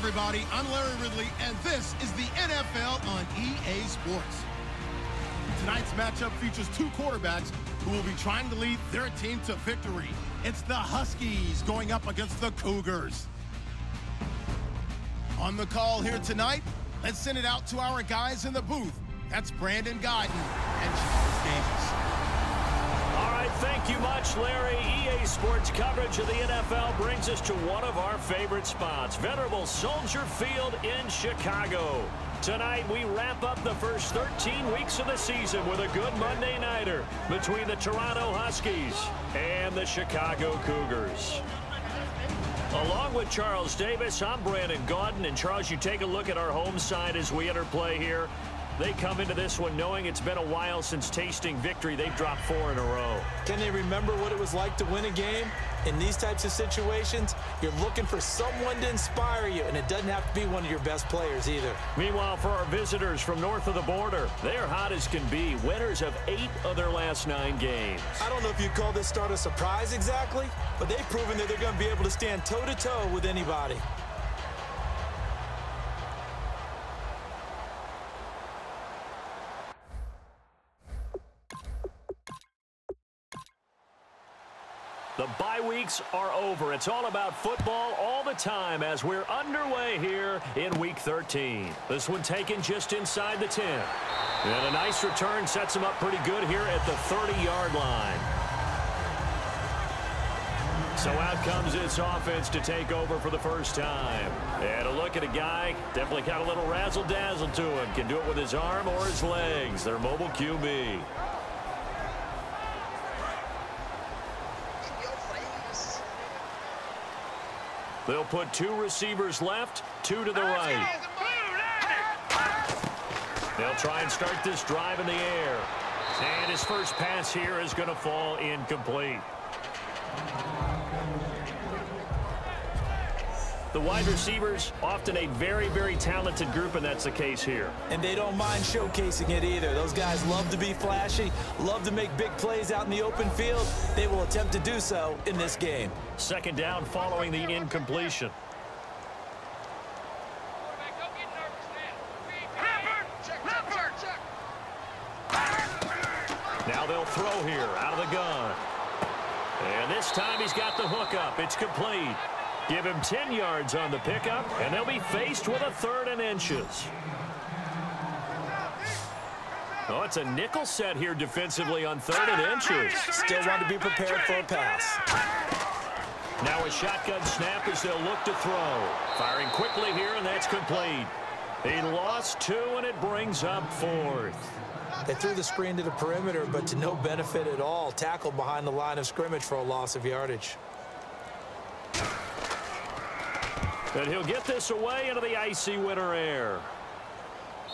everybody. I'm Larry Ridley, and this is the NFL on EA Sports. Tonight's matchup features two quarterbacks who will be trying to lead their team to victory. It's the Huskies going up against the Cougars. On the call here tonight, let's send it out to our guys in the booth. That's Brandon Guyton and Charles Davis. All right, thank you much, Larry. EA Sports coverage of the NFL brings us to one of our favorite spots, venerable Soldier Field in Chicago. Tonight, we wrap up the first 13 weeks of the season with a good Monday nighter between the Toronto Huskies and the Chicago Cougars. Along with Charles Davis, I'm Brandon Guyton. And Charles, you take a look at our home side as we enter play here. They come into this one knowing it's been a while since tasting victory. They've dropped 4 in a row. Can they remember what it was like to win a game? In these types of situations, you're looking for someone to inspire you, and it doesn't have to be one of your best players either. Meanwhile, for our visitors from north of the border, they are hot as can be, winners of 8 of their last 9 games. I don't know if you'd call this start a surprise exactly, but they've proven that they're going to be able to stand toe-to-toe with anybody. The bye weeks are over. It's all about football all the time as we're underway here in Week 13. This one taken just inside the 10. And a nice return sets them up pretty good here at the 30-yard line. So out comes its offense to take over for the first time. And a look at a guy, definitely got a little razzle-dazzle to him. Can do it with his arm or his legs. Their mobile QB. They'll put 2 receivers left, 2 to the right. They'll try and start this drive in the air. And his first pass here is going to fall incomplete. The wide receivers, often a very, very talented group, and that's the case here. And they don't mind showcasing it either. Those guys love to be flashy, love to make big plays out in the open field. They will attempt to do so in this game. Second down following the incompletion. Now they'll throw here out of the gun. And this time he's got the hook up. It's complete. Give him 10 yards on the pickup, and they'll be faced with a 3rd and inches. Oh, it's a nickel set here defensively on 3rd and inches. Still want to be prepared for a pass. Now a shotgun snap as they'll look to throw. Firing quickly here, and that's complete. He lost 2, and it brings up 4th. They threw the screen to the perimeter, but to no benefit at all. Tackled behind the line of scrimmage for a loss of yardage. And he'll get this away into the icy winter air.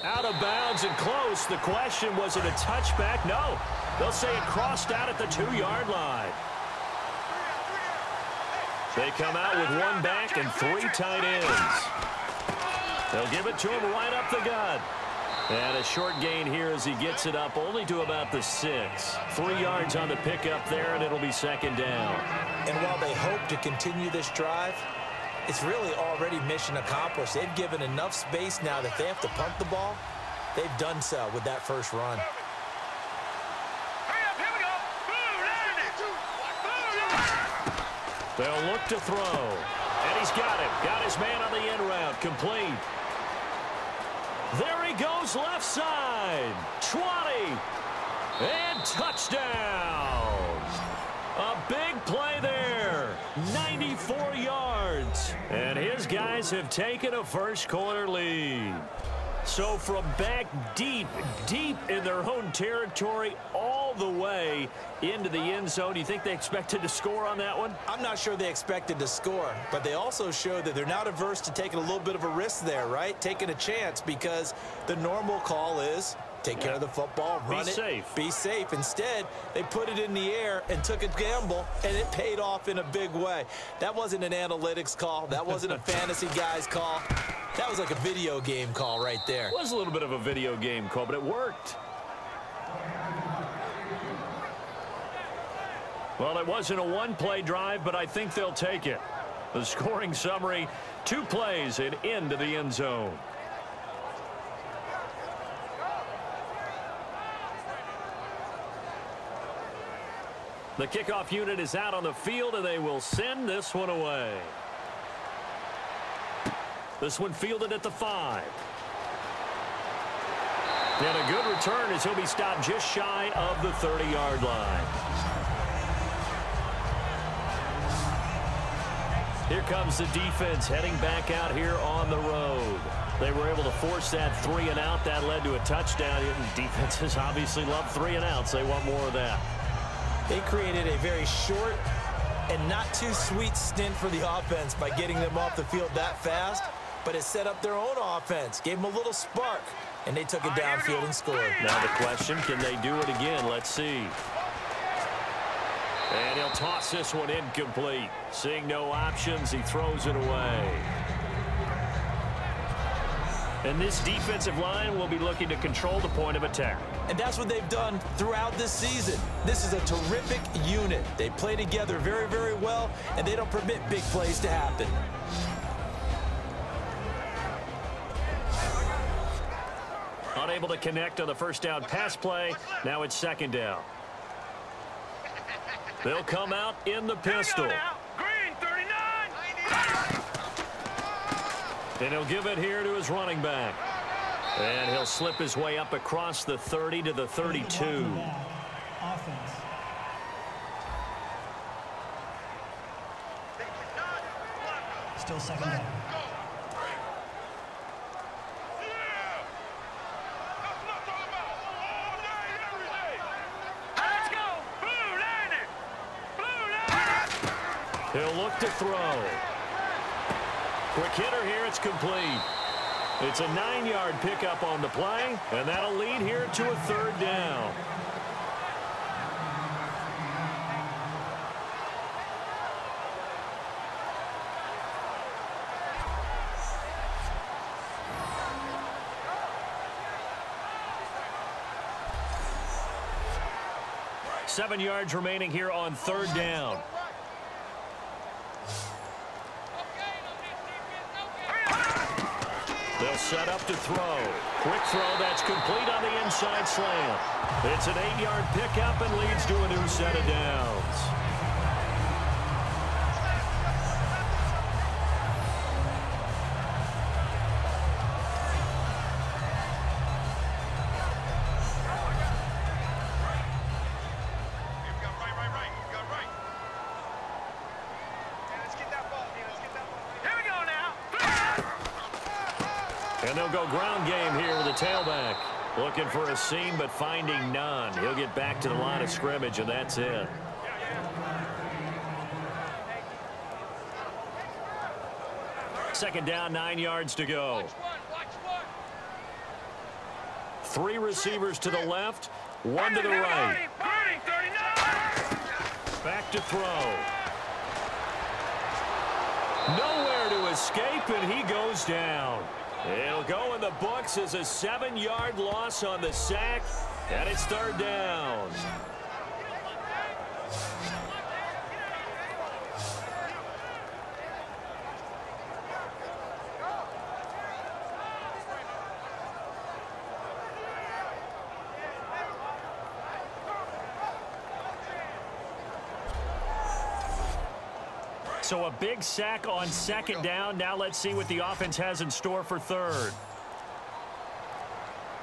Out of bounds and close. The question, was it a touchback? No. They'll say it crossed out at the 2-yard line. They come out with 1 back and 3 tight ends. They'll give it to him right up the gut. And a short gain here as he gets it up only to about the 6. 3 yards on the pickup there, and it'll be 2nd down. And while they hope to continue this drive, it's really already mission accomplished. They've given enough space now that they have to punt the ball. They've done so with that first run. They'll look to throw. And he's got it. Got his man on the end route. Complete. There he goes left side. 20. And touchdown. A big play there. 94 yards. And his guys have taken a first-quarter lead. So from back deep, deep in their own territory, all the way into the end zone, you think they expected to score on that one? I'm not sure they expected to score, but they also showed that they're not averse to taking a little bit of a risk there, right? Taking a chance, because the normal call is take care of the football, run it, be safe. Instead, they put it in the air and took a gamble, and it paid off in a big way. That wasn't an analytics call. That wasn't a fantasy guy's call. That was like a video game call right there. It was a little bit of a video game call, but it worked. Well, it wasn't a one-play drive, but I think they'll take it. The scoring summary, 2 plays and into the end zone. The kickoff unit is out on the field, and they will send this one away. This one fielded at the 5. And a good return as he'll be stopped just shy of the 30-yard line. Here comes the defense heading back out here on the road. They were able to force that 3 and out. That led to a touchdown. Defenses obviously love 3 and outs. They want more of that. They created a very short and not too sweet stint for the offense by getting them off the field that fast, but it set up their own offense, gave them a little spark, and they took it downfield and scored. Now the question, can they do it again? Let's see. And he'll toss this one incomplete. Seeing no options, he throws it away. And this defensive line will be looking to control the point of attack. And that's what they've done throughout this season. This is a terrific unit. They play together very, very well, and they don't permit big plays to happen. Unable to connect on the first down pass play. Now it's 2nd down. They'll come out in the pistol. Green 39. And he'll give it here to his running back. And he'll slip his way up across the 30 to the 32. Offense. Still 2nd down. He'll look to throw. Quick hitter here. It's complete. It's a 9-yard pickup on the play, and that'll lead here to a 3rd down. Seven yards remaining here on 3rd down. They'll set up to throw. Quick throw that's complete on the inside slant. It's an 8-yard pickup and leads to a new set of downs. And they'll go ground game here with a tailback. Looking for a seam, but finding none. He'll get back to the line of scrimmage, and that's it. Second down, 9 yards to go. 3 receivers to the left, 1 to the right. Back to throw. Nowhere to escape, and he goes down. It'll go in the books as a 7-yard loss on the sack, and it's 3rd down. So a big sack on 2nd down. Now let's see what the offense has in store for 3rd.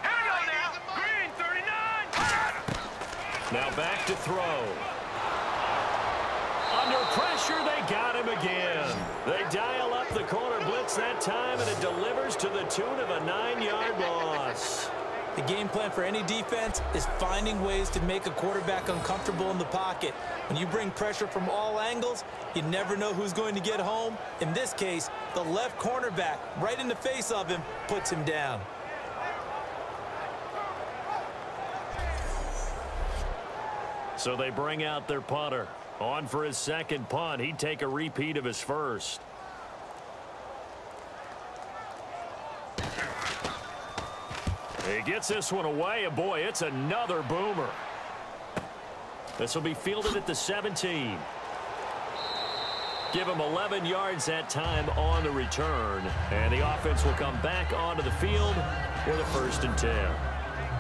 Green 39. Now back to throw. Under pressure, they got him again. They dial up the corner blitz that time, and it delivers to the tune of a 9-yard loss. The game plan for any defense is finding ways to make a quarterback uncomfortable in the pocket. When you bring pressure from all angles, you never know who's going to get home. In this case, the left cornerback, right in the face of him, puts him down. So they bring out their punter. On for his 2nd punt. He'd take a repeat of his first. He gets this one away, and boy, it's another boomer. This will be fielded at the 17. Give him 11 yards that time on the return. And the offense will come back onto the field with a 1st and 10.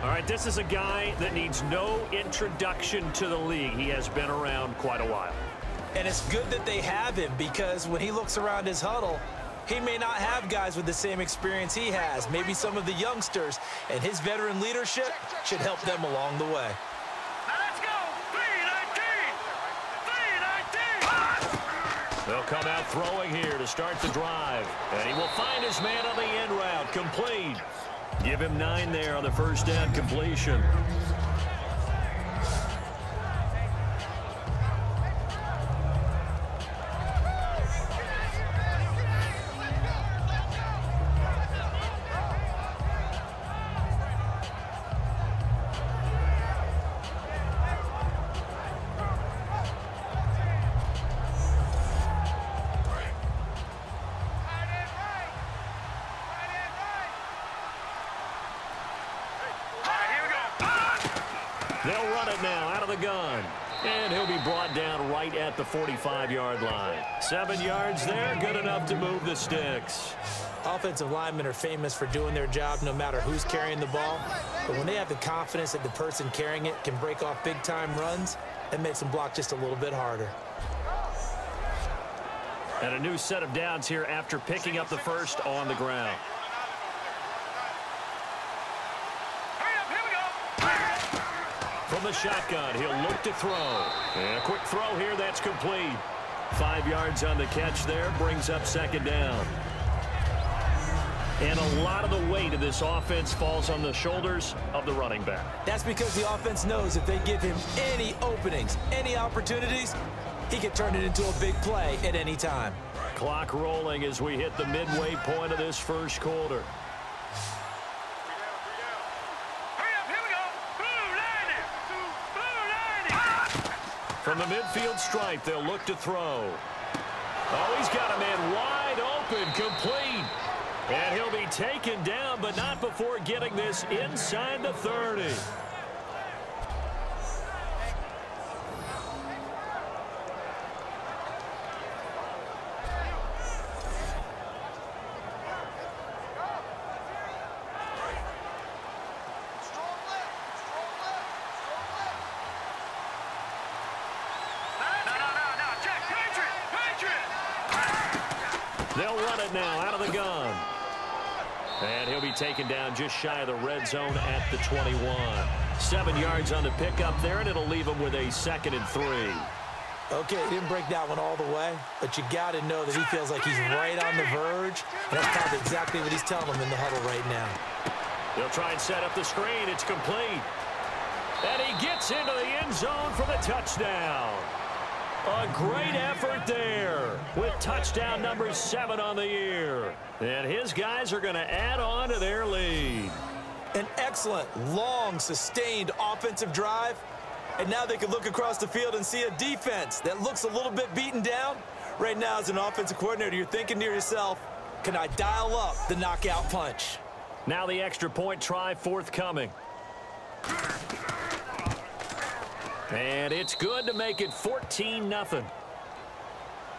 All right, this is a guy that needs no introduction to the league. He has been around quite a while. And it's good that they have him, because when he looks around his huddle, he may not have guys with the same experience he has. Maybe some of the youngsters, and his veteran leadership should help them along the way. Now let's go. 3-19. 3-19. They'll come out throwing here to start the drive. And he will find his man on the end route. Complete. Give him 9 there on the 1st down completion. They'll run it now out of the gun. And he'll be brought down right at the 45-yard line. 7 yards there, good enough to move the sticks. Offensive linemen are famous for doing their job no matter who's carrying the ball. But when they have the confidence that the person carrying it can break off big-time runs, that makes them block just a little bit harder. And a new set of downs here after picking up the 1st on the ground. From the shotgun, he'll look to throw. And a quick throw here, that's complete. 5 yards on the catch there, brings up 2nd down. And a lot of the weight of this offense falls on the shoulders of the running back. That's because the offense knows if they give him any openings, any opportunities, he can turn it into a big play at any time. Clock rolling as we hit the midway point of this 1st quarter. From the midfield stripe, they'll look to throw. Oh, he's got a man wide open, complete. And he'll be taken down, but not before getting this inside the 30. They'll run it now out of the gun. And he'll be taken down just shy of the red zone at the 21. 7 yards on the pickup there, and it'll leave him with a 2nd and 3. Okay, he didn't break that one all the way, but you got to know that he feels like he's right on the verge, and that's probably exactly what he's telling him in the huddle right now. They'll try and set up the screen. It's complete. And he gets into the end zone for the touchdown. A great effort there with touchdown number 7 on the year. And his guys are going to add on to their lead. An excellent, long, sustained offensive drive. And now they can look across the field and see a defense that looks a little bit beaten down. Right now, as an offensive coordinator, you're thinking to yourself, can I dial up the knockout punch? Now the extra point try forthcoming. And it's good to make it 14-0.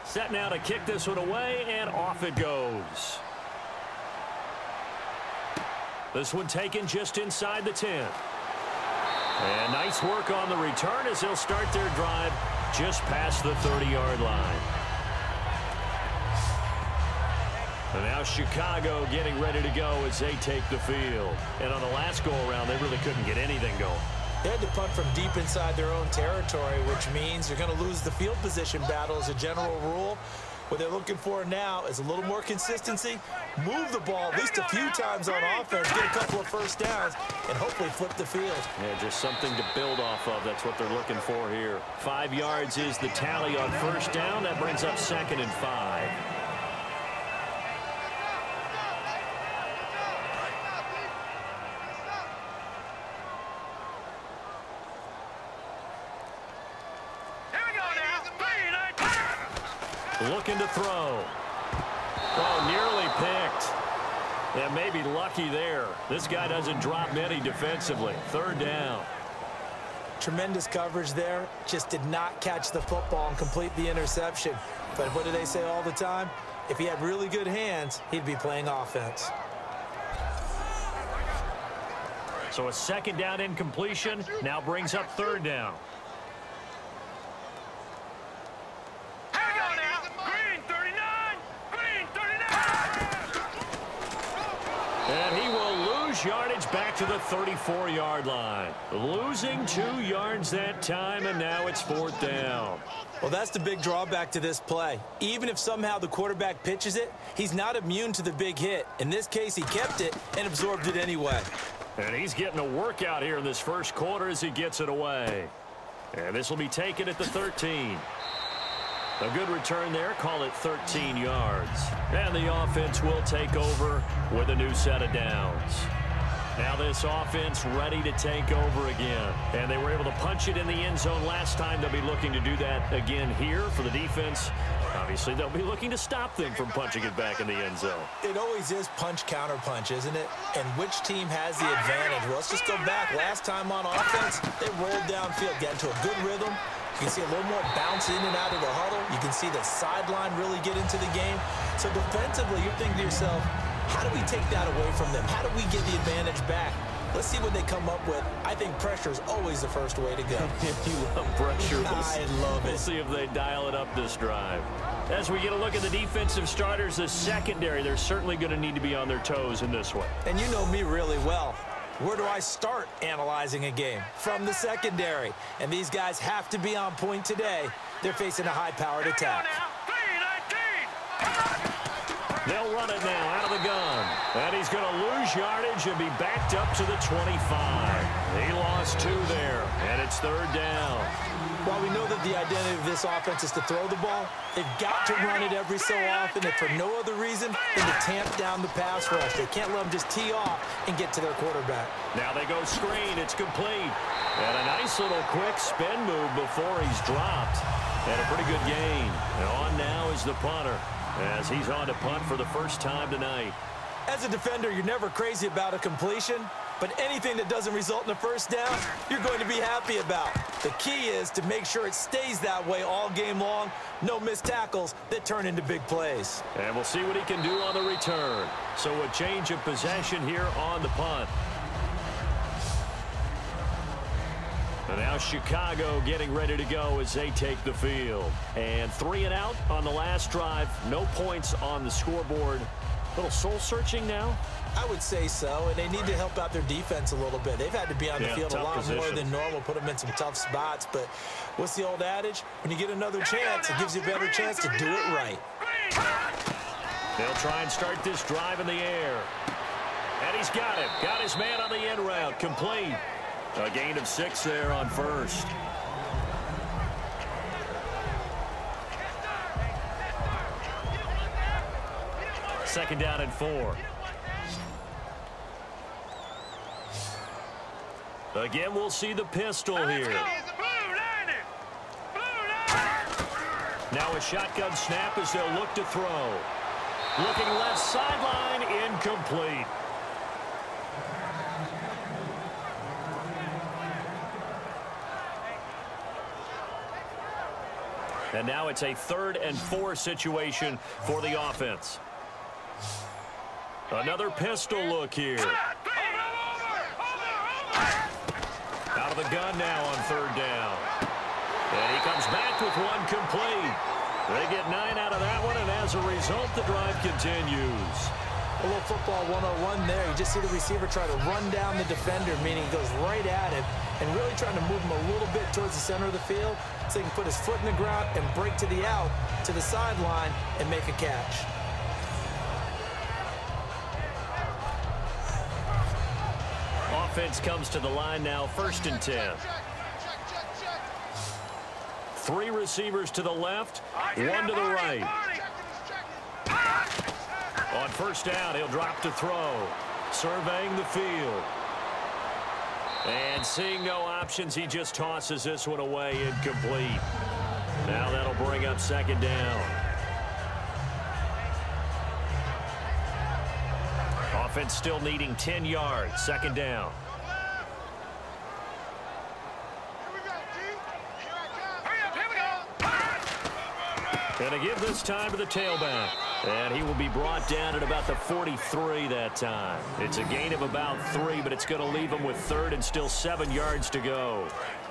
Set now to kick this one away, and off it goes. This one taken just inside the 10. And nice work on the return as they'll start their drive just past the 30-yard line. And now Chicago getting ready to go as they take the field. And on the last go-around, they really couldn't get anything going. They had to punt from deep inside their own territory, which means you're going to lose the field position battle as a general rule. What they're looking for now is a little more consistency, move the ball at least a few times on offense, get a couple of 1st downs, and hopefully flip the field. Yeah, just something to build off of. That's what they're looking for here. 5 yards is the tally on 1st down. That brings up 2nd and 5. Looking to throw. Oh, nearly picked. Yeah, maybe lucky there. This guy doesn't drop many defensively. 3rd down. Tremendous coverage there. Just did not catch the football and complete the interception. But what do they say all the time? If he had really good hands, he'd be playing offense. So a second down incompletion now brings up third down. Here we go now. Green 39. Green 39. And he will lose yardage back to the 34-yard line. Losing 2 yards that time, and now it's fourth down. Well, that's the big drawback to this play. Even if somehow the quarterback pitches it, he's not immune to the big hit. In this case, he kept it and absorbed it anyway. And he's getting a workout here in this first quarter as he gets it away. And this will be taken at the 13. A good return there. Call it 13 yards. And the offense will take over with a new set of downs. Now this offense ready to take over again. And they were able to punch it in the end zone last time. They'll be looking to do that again here for the defense. Obviously, they'll be looking to stop them from punching it back in the end zone. It always is punch-counter-punch, isn't it? And which team has the advantage? Well, let's just go back. Last time on offense, they rolled downfield, got into a good rhythm. You can see a little more bounce in and out of the huddle. You can see the sideline really get into the game. So defensively, you're thinking to yourself, how do we take that away from them? How do we get the advantage back? Let's see what they come up with. I think pressure is always the first way to go. You love pressure. I love it. We'll see if they dial it up this drive. As we get a look at the defensive starters, the secondary, they're certainly going to need to be on their toes in this one. And you know me really well. Where do I start analyzing a game? From the secondary. And these guys have to be on point today. They're facing a high-powered attack. They'll run it now out of the gun. And he's going to lose yardage and be backed up to the 25. He lost 2 there, and it's third down. While we know that the identity of this offense is to throw the ball, they've got to run it every so often, if for no other reason than to tamp down the pass rush. They can't let them just tee off and get to their quarterback. Now they go screen. It's complete. And a nice little quick spin move before he's dropped. And a pretty good gain. And on now is the punter, as he's on to punt for the first time tonight. As a defender, you're never crazy about a completion, but anything that doesn't result in a first down, you're going to be happy about. The key is to make sure it stays that way all game long. No missed tackles that turn into big plays. And we'll see what he can do on the return. So a change of possession here on the punt. And now Chicago getting ready to go as they take the field. And 3 and out on the last drive. No points on the scoreboard. A little soul-searching now? I would say so, and they need to help out their defense a little bit. They've had to be on the field a lot more than normal, put them in some tough spots. But what's the old adage? When you get another chance, it gives you a better chance to do it right. They'll try and start this drive in the air. And he's got it. Got his man on the end route. Complete. A gain of 6 there on first. Second down and 4. Again, we'll see the pistol here. Now a shotgun snap as they'll look to throw. Looking left sideline, incomplete. And now it's a 3rd and 4 situation for the offense. Another pistol look here. Out of the gun now on 3rd down. And he comes back with one complete. They get 9 out of that one, and as a result, the drive continues. A little football 101 there. You just see the receiver try to run down the defender, meaning he goes right at him, and really trying to move him a little bit towards the center of the field so he can put his foot in the ground and break to the out, to the sideline, and make a catch. Offense comes to the line now, 1st and 10. 3 receivers to the left, 1 to the right. On 1st down, he'll drop to throw. Surveying the field. And seeing no options, he just tosses this one away, incomplete. Now that'll bring up 2nd down. Offense still needing 10 yards, 2nd down. And to give this time to the tailback. And he will be brought down at about the 43 that time. It's a gain of about 3, but it's going to leave him with 3rd and still 7 yards to go.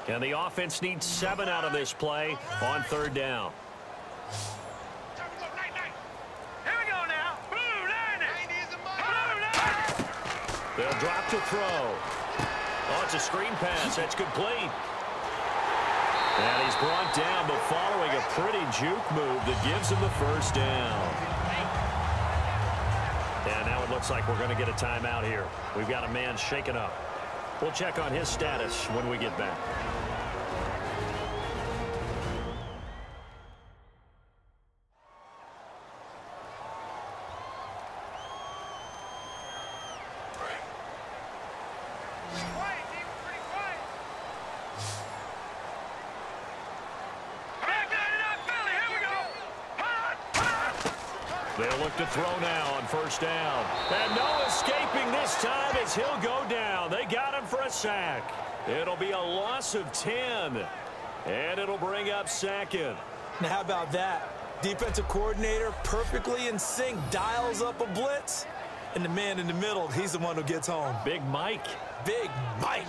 And the offense needs 7 out of this play on 3rd down. Here we go now. Blue line. They'll drop to throw. Oh, it's a screen pass. That's complete. And he's brought down, but following a pretty juke move that gives him the 1st down. And now it looks like we're going to get a timeout here. We've got a man shaken up. We'll check on his status when we get back. They'll look to throw now on 1st down. And no escaping this time as he'll go down. They got him for a sack. It'll be a loss of 10. And it'll bring up 2nd. Now, how about that? Defensive coordinator perfectly in sync, dials up a blitz. And the man in the middle, he's the one who gets home. Big Mike. Big Mike.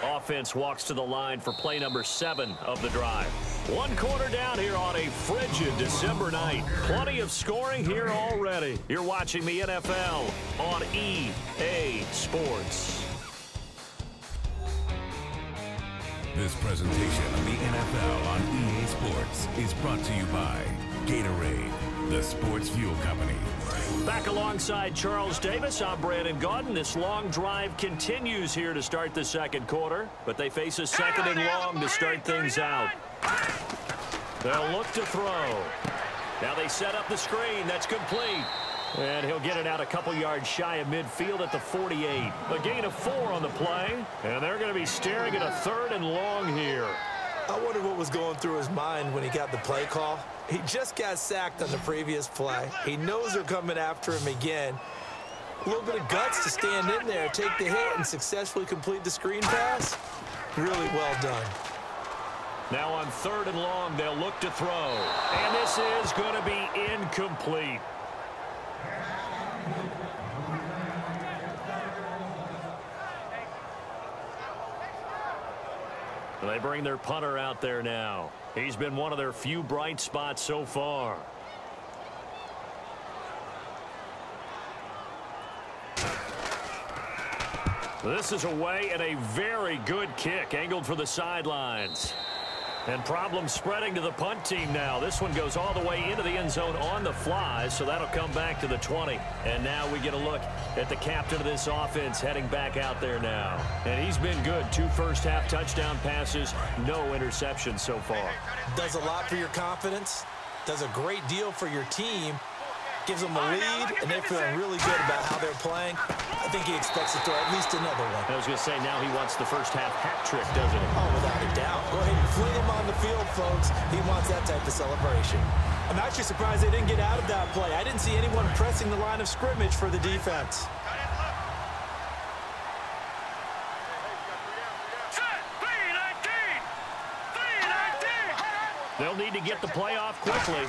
Offense walks to the line for play number 7 of the drive. 1 quarter down here on a frigid December night. Plenty of scoring here already. You're watching the NFL on EA Sports. This presentation of the NFL on EA Sports is brought to you by Gatorade, the sports fuel company. Back alongside Charles Davis, I'm Brandon Gaudin. This long drive continues here to start the 2nd quarter, but they face a 2nd and long to start things out. They'll look to throw. Now they set up the screen. That's complete. And he'll get it out a couple yards shy of midfield at the 48. A gain of 4 on the play, and they're going to be staring at a 3rd and long here. I wonder what was going through his mind when he got the play call. He just got sacked on the previous play. He knows they're coming after him again. A little bit of guts to stand in there, take the hit, and successfully complete the screen pass. Really well done. Now on 3rd and long, they'll look to throw. And this is going to be incomplete. They bring their punter out there now. He's been one of their few bright spots so far. This is away and a very good kick angled for the sidelines. And problems spreading to the punt team now. This one goes all the way into the end zone on the fly, so that'll come back to the 20. And now we get a look at the captain of this offense heading back out there now. And he's been good. 2 first-half touchdown passes, no interceptions so far. Does a lot for your confidence, does a great deal for your team, gives them a lead, and they're feeling really good about how they're playing. I think he expects to throw at least another one. I was going to say, now he wants the first-half hat trick, doesn't he? Oh, without a doubt. Go ahead and fling him on the field, folks. He wants that type of celebration. I'm actually surprised they didn't get out of that play. I didn't see anyone pressing the line of scrimmage for the defense. They'll need to get the play off quickly.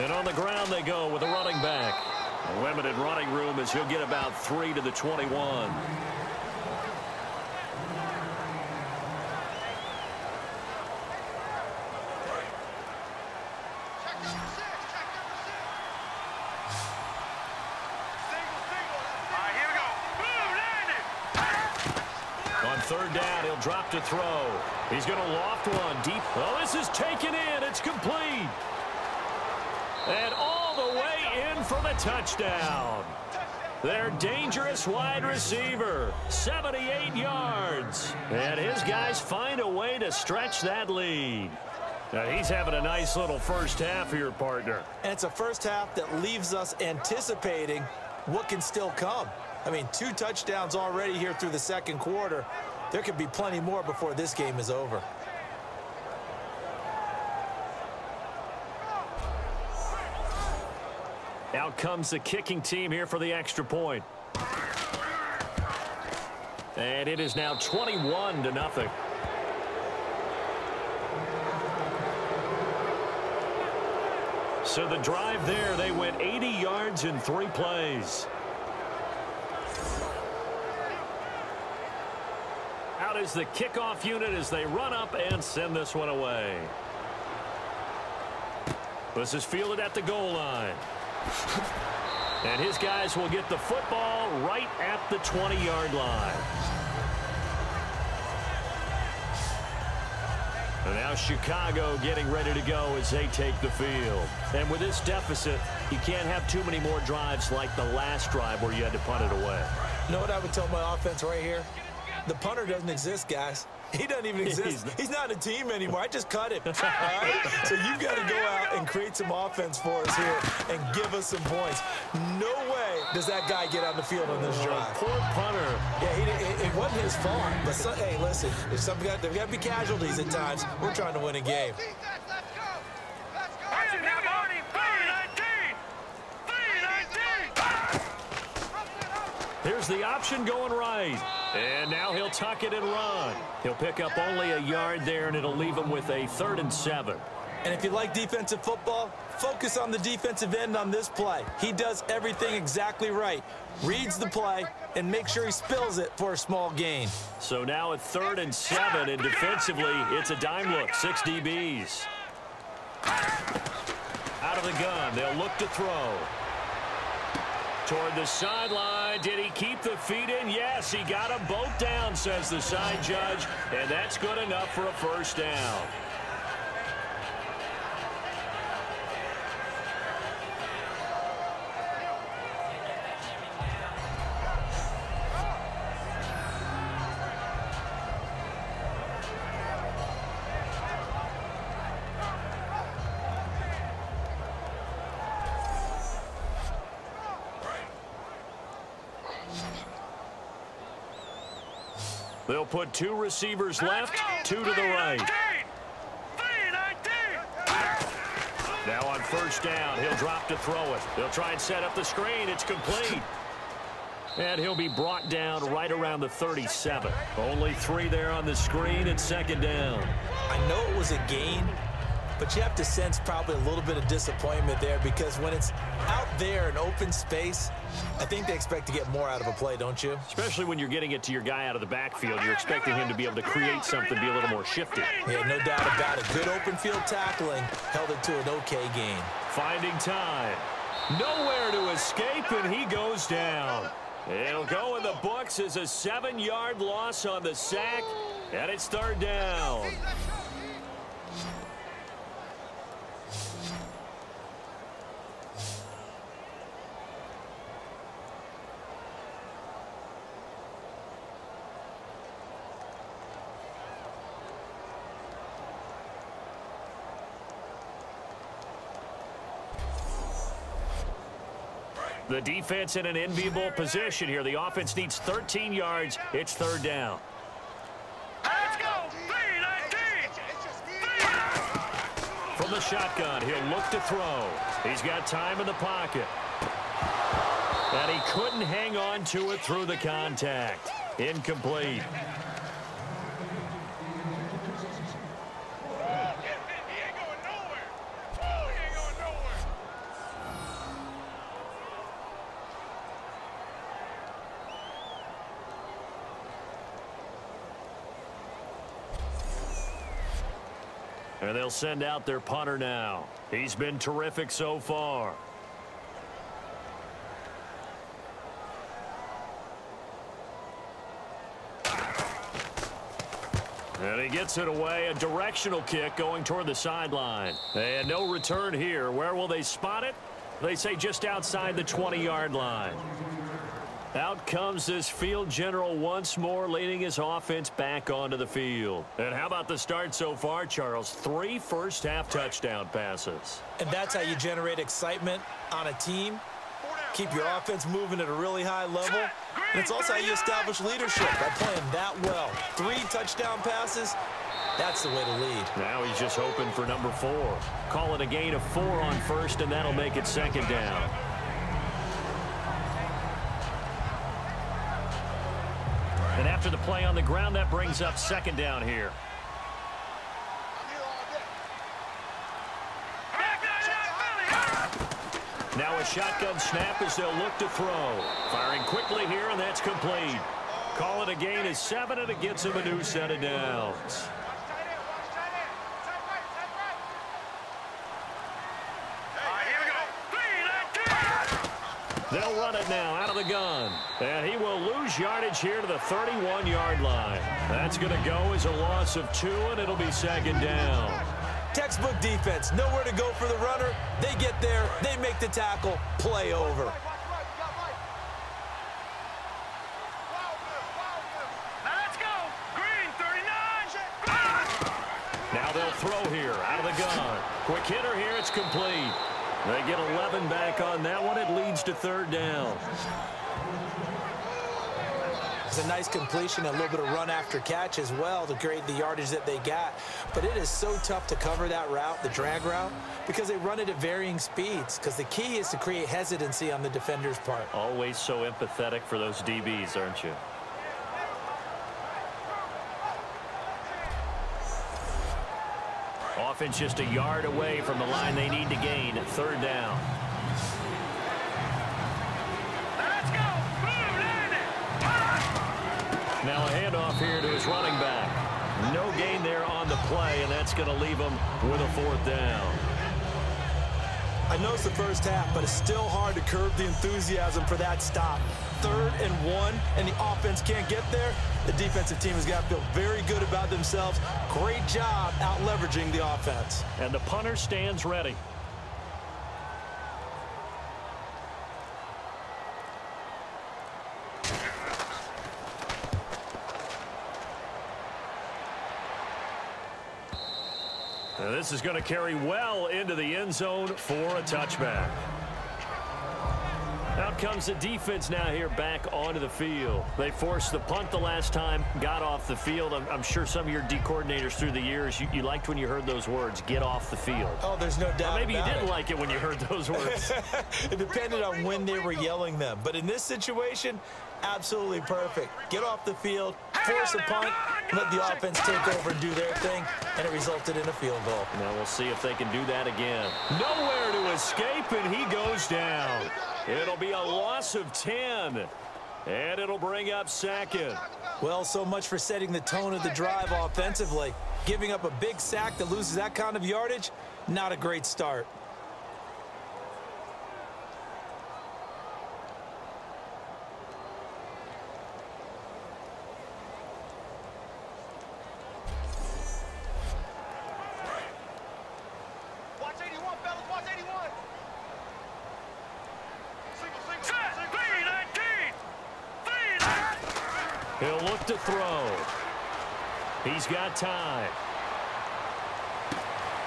And on the ground they go with a running back. A limited running room as he'll get about 3 to the 21. On 3rd down, he'll drop to throw. He's going to loft one deep. Oh, this is taken in. It's complete. And all the way in for the touchdown. Their dangerous wide receiver, 78 yards. And his guys find a way to stretch that lead. Now he's having a nice little first half here, partner. And it's a first half that leaves us anticipating what can still come. I mean, 2 touchdowns already here through the 2nd quarter. There could be plenty more before this game is over. Out comes the kicking team here for the extra point. And it is now 21-0. So the drive there, they went 80 yards in 3 plays. Out is the kickoff unit as they run up and send this one away. This is fielded at the goal line. And his guys will get the football right at the 20-yard line. And now Chicago getting ready to go as they take the field. And with this deficit, you can't have too many more drives like the last drive where you had to punt it away. You know what I would tell my offense right here? The punter doesn't exist, guys. He doesn't even exist. He's not a team anymore. I just cut him. All right? So you've got to go out and create some offense for us here and give us some points. No way does that guy get on the field on this drive. Poor punter. Yeah, it wasn't his fault. But, hey, listen, there's got to be casualties at times. We're trying to win a game. Here's the option going right. And now he'll tuck it and run. He'll pick up only a yard there, and it'll leave him with a 3rd and 7. And if you like defensive football, focus on the defensive end on this play. He does everything exactly right. Reads the play and make sure he spills it for a small gain. So now at 3rd and 7, and defensively, it's a dime look. 6 DBs. Out of the gun, they'll look to throw. Toward the sideline. Did he keep the feet in? Yes, he got them both down, says the side judge. And that's good enough for a 1st down. They'll put 2 receivers left, 2 to the right. Now on 1st down, he'll drop to throw it. They'll try and set up the screen. It's complete. And he'll be brought down right around the 37. Only 3 there on the screen at 2nd down. I know it was a gain, but you have to sense probably a little bit of disappointment there because when it's out there in open space, I think they expect to get more out of a play, don't you? Especially when you're getting it to your guy out of the backfield. You're expecting him to be able to create something, be a little more shifty. Yeah, no doubt about it. Good open field tackling held it to an okay gain. Finding time. Nowhere to escape, and he goes down. It'll go in the books as a 7-yard loss on the sack, and it's 3rd down. The defense in an enviable position here. The offense needs 13 yards. It's 3rd down. Let's go! From the shotgun, he'll look to throw. He's got time in the pocket. And he couldn't hang on to it through the contact. Incomplete. And they'll send out their punter now. He's been terrific so far. And he gets it away. A directional kick going toward the sideline. And no return here. Where will they spot it? They say just outside the 20-yard line. Out comes this field general once more, leading his offense back onto the field. And how about the start so far, Charles? 3 first-half touchdown passes. And that's how you generate excitement on a team. Keep your offense moving at a really high level. And it's also how you establish leadership by playing that well. 3 touchdown passes, that's the way to lead. Now he's just hoping for number 4. Call it a gain of 4 on 1st, and that'll make it 2nd down. And after after the play on the ground. That brings up second down here. Now a shotgun snap as they'll look to throw. Firing quickly here, and that's complete. Call it a gain of 7, and it gets him a new set of downs. They'll run it now out of the gun. And he will lose yardage here to the 31-yard line. That's going to go as a loss of 2, and it'll be second down. Textbook defense. Nowhere to go for the runner. They get there. They make the tackle. Play over. Let's go. Green, 39. Now they'll throw here out of the gun. Quick hitter here. It's complete. They get 11 back on that one. It leads to third down. It's a nice completion, a little bit of run after catch as well to create the yardage that they got. But it is so tough to cover that route, the drag route, because they run it at varying speeds. Because the key is to create hesitancy on the defender's part. Always so empathetic for those DBs, aren't you? Offense just a yard away from the line they need to gain. Third down. Let's go. Now a handoff here to his running back. No gain there on the play, and that's going to leave him with a fourth down. I know it's the first half, but it's still hard to curb the enthusiasm for that stop. 3rd and 1, and the offense can't get there. The defensive team has got to feel very good about themselves. Great job out leveraging the offense. And the punter stands ready. Now this is going to carry well into the end zone for a touchback. Out comes the defense now here back onto the field. They forced the punt the last time, got off the field. I'm sure some of your D coordinators through the years, you liked when you heard those words, get off the field. Oh, there's no doubt. Or maybe you about didn't it. like it when you heard those words. It depended on when they were yelling them. But in this situation, absolutely perfect. Get off the field, force a punt, let the offense take over and do their thing, and it resulted in a field goal. Now we'll see if they can do that again. Nowhere to escape, and he goes down. It'll be a loss of 10, and it'll bring up second. Well, so much for setting the tone of the drive offensively. Giving up a big sack that loses that kind of yardage, not a great start. He'll look to throw. He's got time.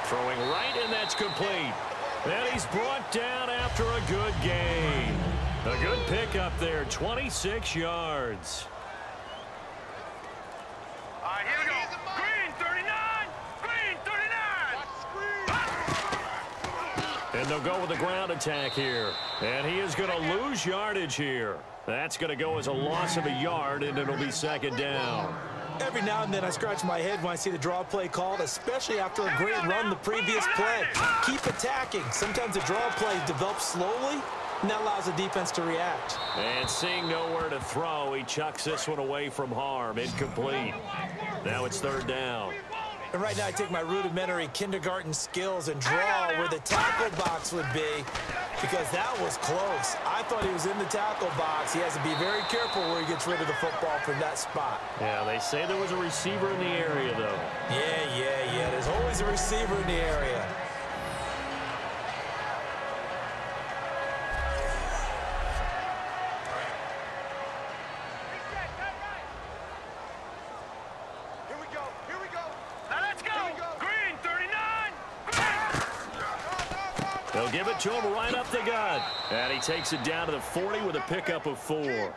Throwing right, and that's complete. And he's brought down after a good gain. A good pickup there, 26 yards. All right, here we go. Green, 39. Green, 39. And they'll go with the ground attack here. And he is going to lose yardage here. That's going to go as a loss of a yard, and it'll be second down. Every now and then I scratch my head when I see the draw play called, especially after a great run the previous play. Keep attacking. Sometimes the draw play develops slowly, and that allows the defense to react. And seeing nowhere to throw, he chucks this one away from harm. Incomplete. Now it's third down. And right now I take my rudimentary kindergarten skills and draw where the tackle box would be, because that was close. I thought he was in the tackle box. He has to be very careful where he gets rid of the football from that spot. Yeah, they say there was a receiver in the area, though. Yeah. There's always a receiver in the area. They'll give it to him right up the gut. And he takes it down to the 40 with a pickup of 4.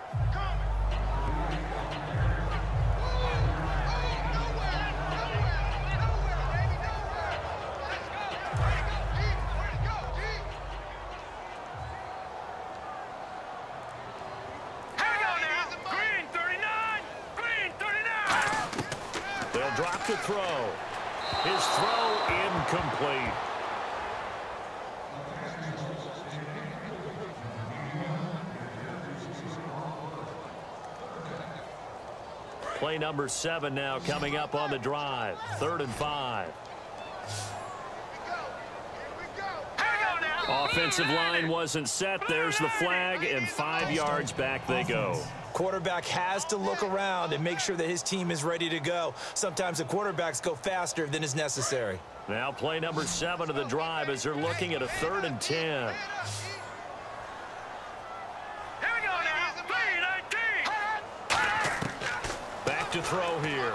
Hang on now. Green, 39. Green, throw. His throw incomplete. Play number 7 now coming up on the drive. 3rd and 5. Offensive line wasn't set. There's the flag, and 5 yards back they go. Quarterback has to look around and make sure that his team is ready to go. Sometimes the quarterbacks go faster than is necessary. Now play number 7 of the drive as they're looking at a 3rd and 10. To throw here.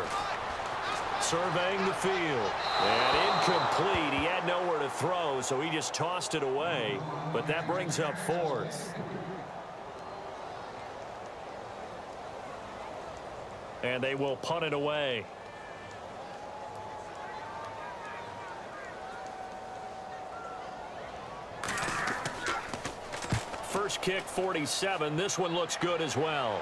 Surveying the field. And incomplete. He had nowhere to throw, so he just tossed it away. But that brings up 4th. And they will punt it away. First kick, 47. This one looks good as well.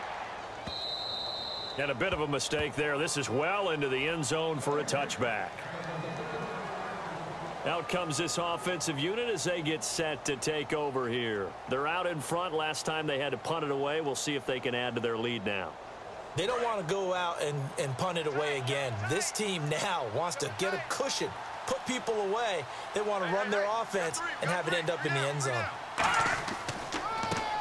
And a bit of a mistake there. This is well into the end zone for a touchback. Out comes this offensive unit as they get set to take over here. They're out in front. Last time they had to punt it away. We'll see if they can add to their lead now. They don't want to go out and punt it away again. This team now wants to get a cushion, put people away. They want to run their offense and have it end up in the end zone.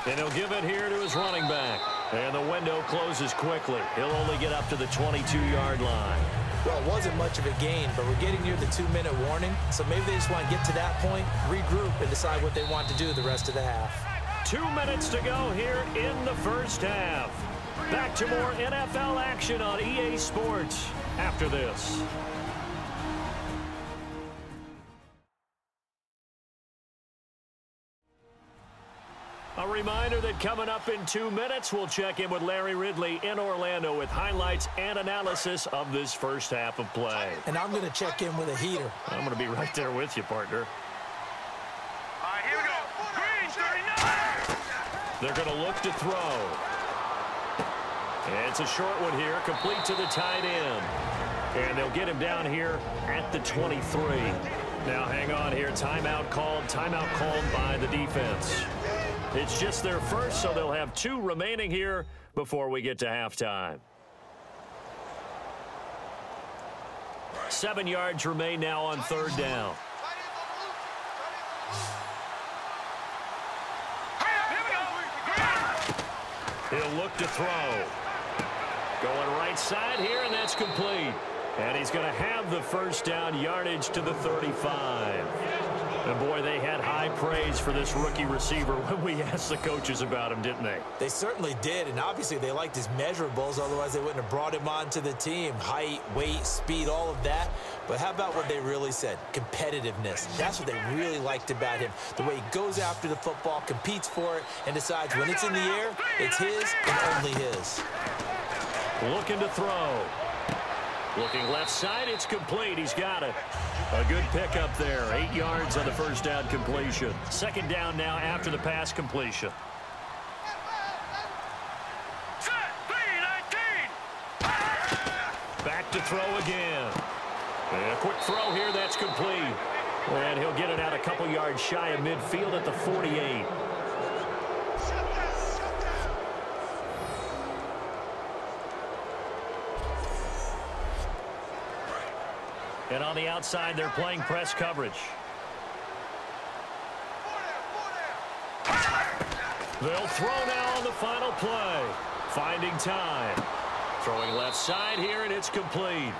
And he'll give it here to his running back. And the window closes quickly. He'll only get up to the 22-yard line. Well, it wasn't much of a gain, but we're getting near the 2-minute warning. So maybe they just want to get to that point, regroup, and decide what they want to do the rest of the half. 2 minutes to go here in the first half. Back to more NFL action on EA Sports after this. A reminder that coming up in 2 minutes, we'll check in with Larry Ridley in Orlando with highlights and analysis of this first half of play. And I'm going to check in with a heater. I'm going to be right there with you, partner. All right, here we go. Green, 39. They're going to look to throw. And it's a short one here, complete to the tight end. And they'll get him down here at the 23. Now hang on here, timeout called by the defense. It's just their first, so they'll have 2 remaining here before we get to halftime. 7 yards remain now on 3rd down. He'll look to throw. Going right side here, and that's complete. And he's going to have the first down, yardage to the 35. And boy, they had high praise for this rookie receiver when we asked the coaches about him, didn't they? They certainly did, and obviously they liked his measurables, otherwise they wouldn't have brought him onto the team. Height, weight, speed, all of that. But how about what they really said? Competitiveness. That's what they really liked about him. The way he goes after the football, competes for it, and decides when it's in the air, it's his and only his. Looking to throw. Looking left side, it's complete. He's got it. A good pickup there. 8 yards on the first down completion. 2nd down now after the pass completion. Back to throw again. And a quick throw here, that's complete. And he'll get it out a couple yards shy of midfield at the 48. And on the outside, they're playing press coverage. They'll throw now on the final play. Finding time. Throwing left side here, and it's complete.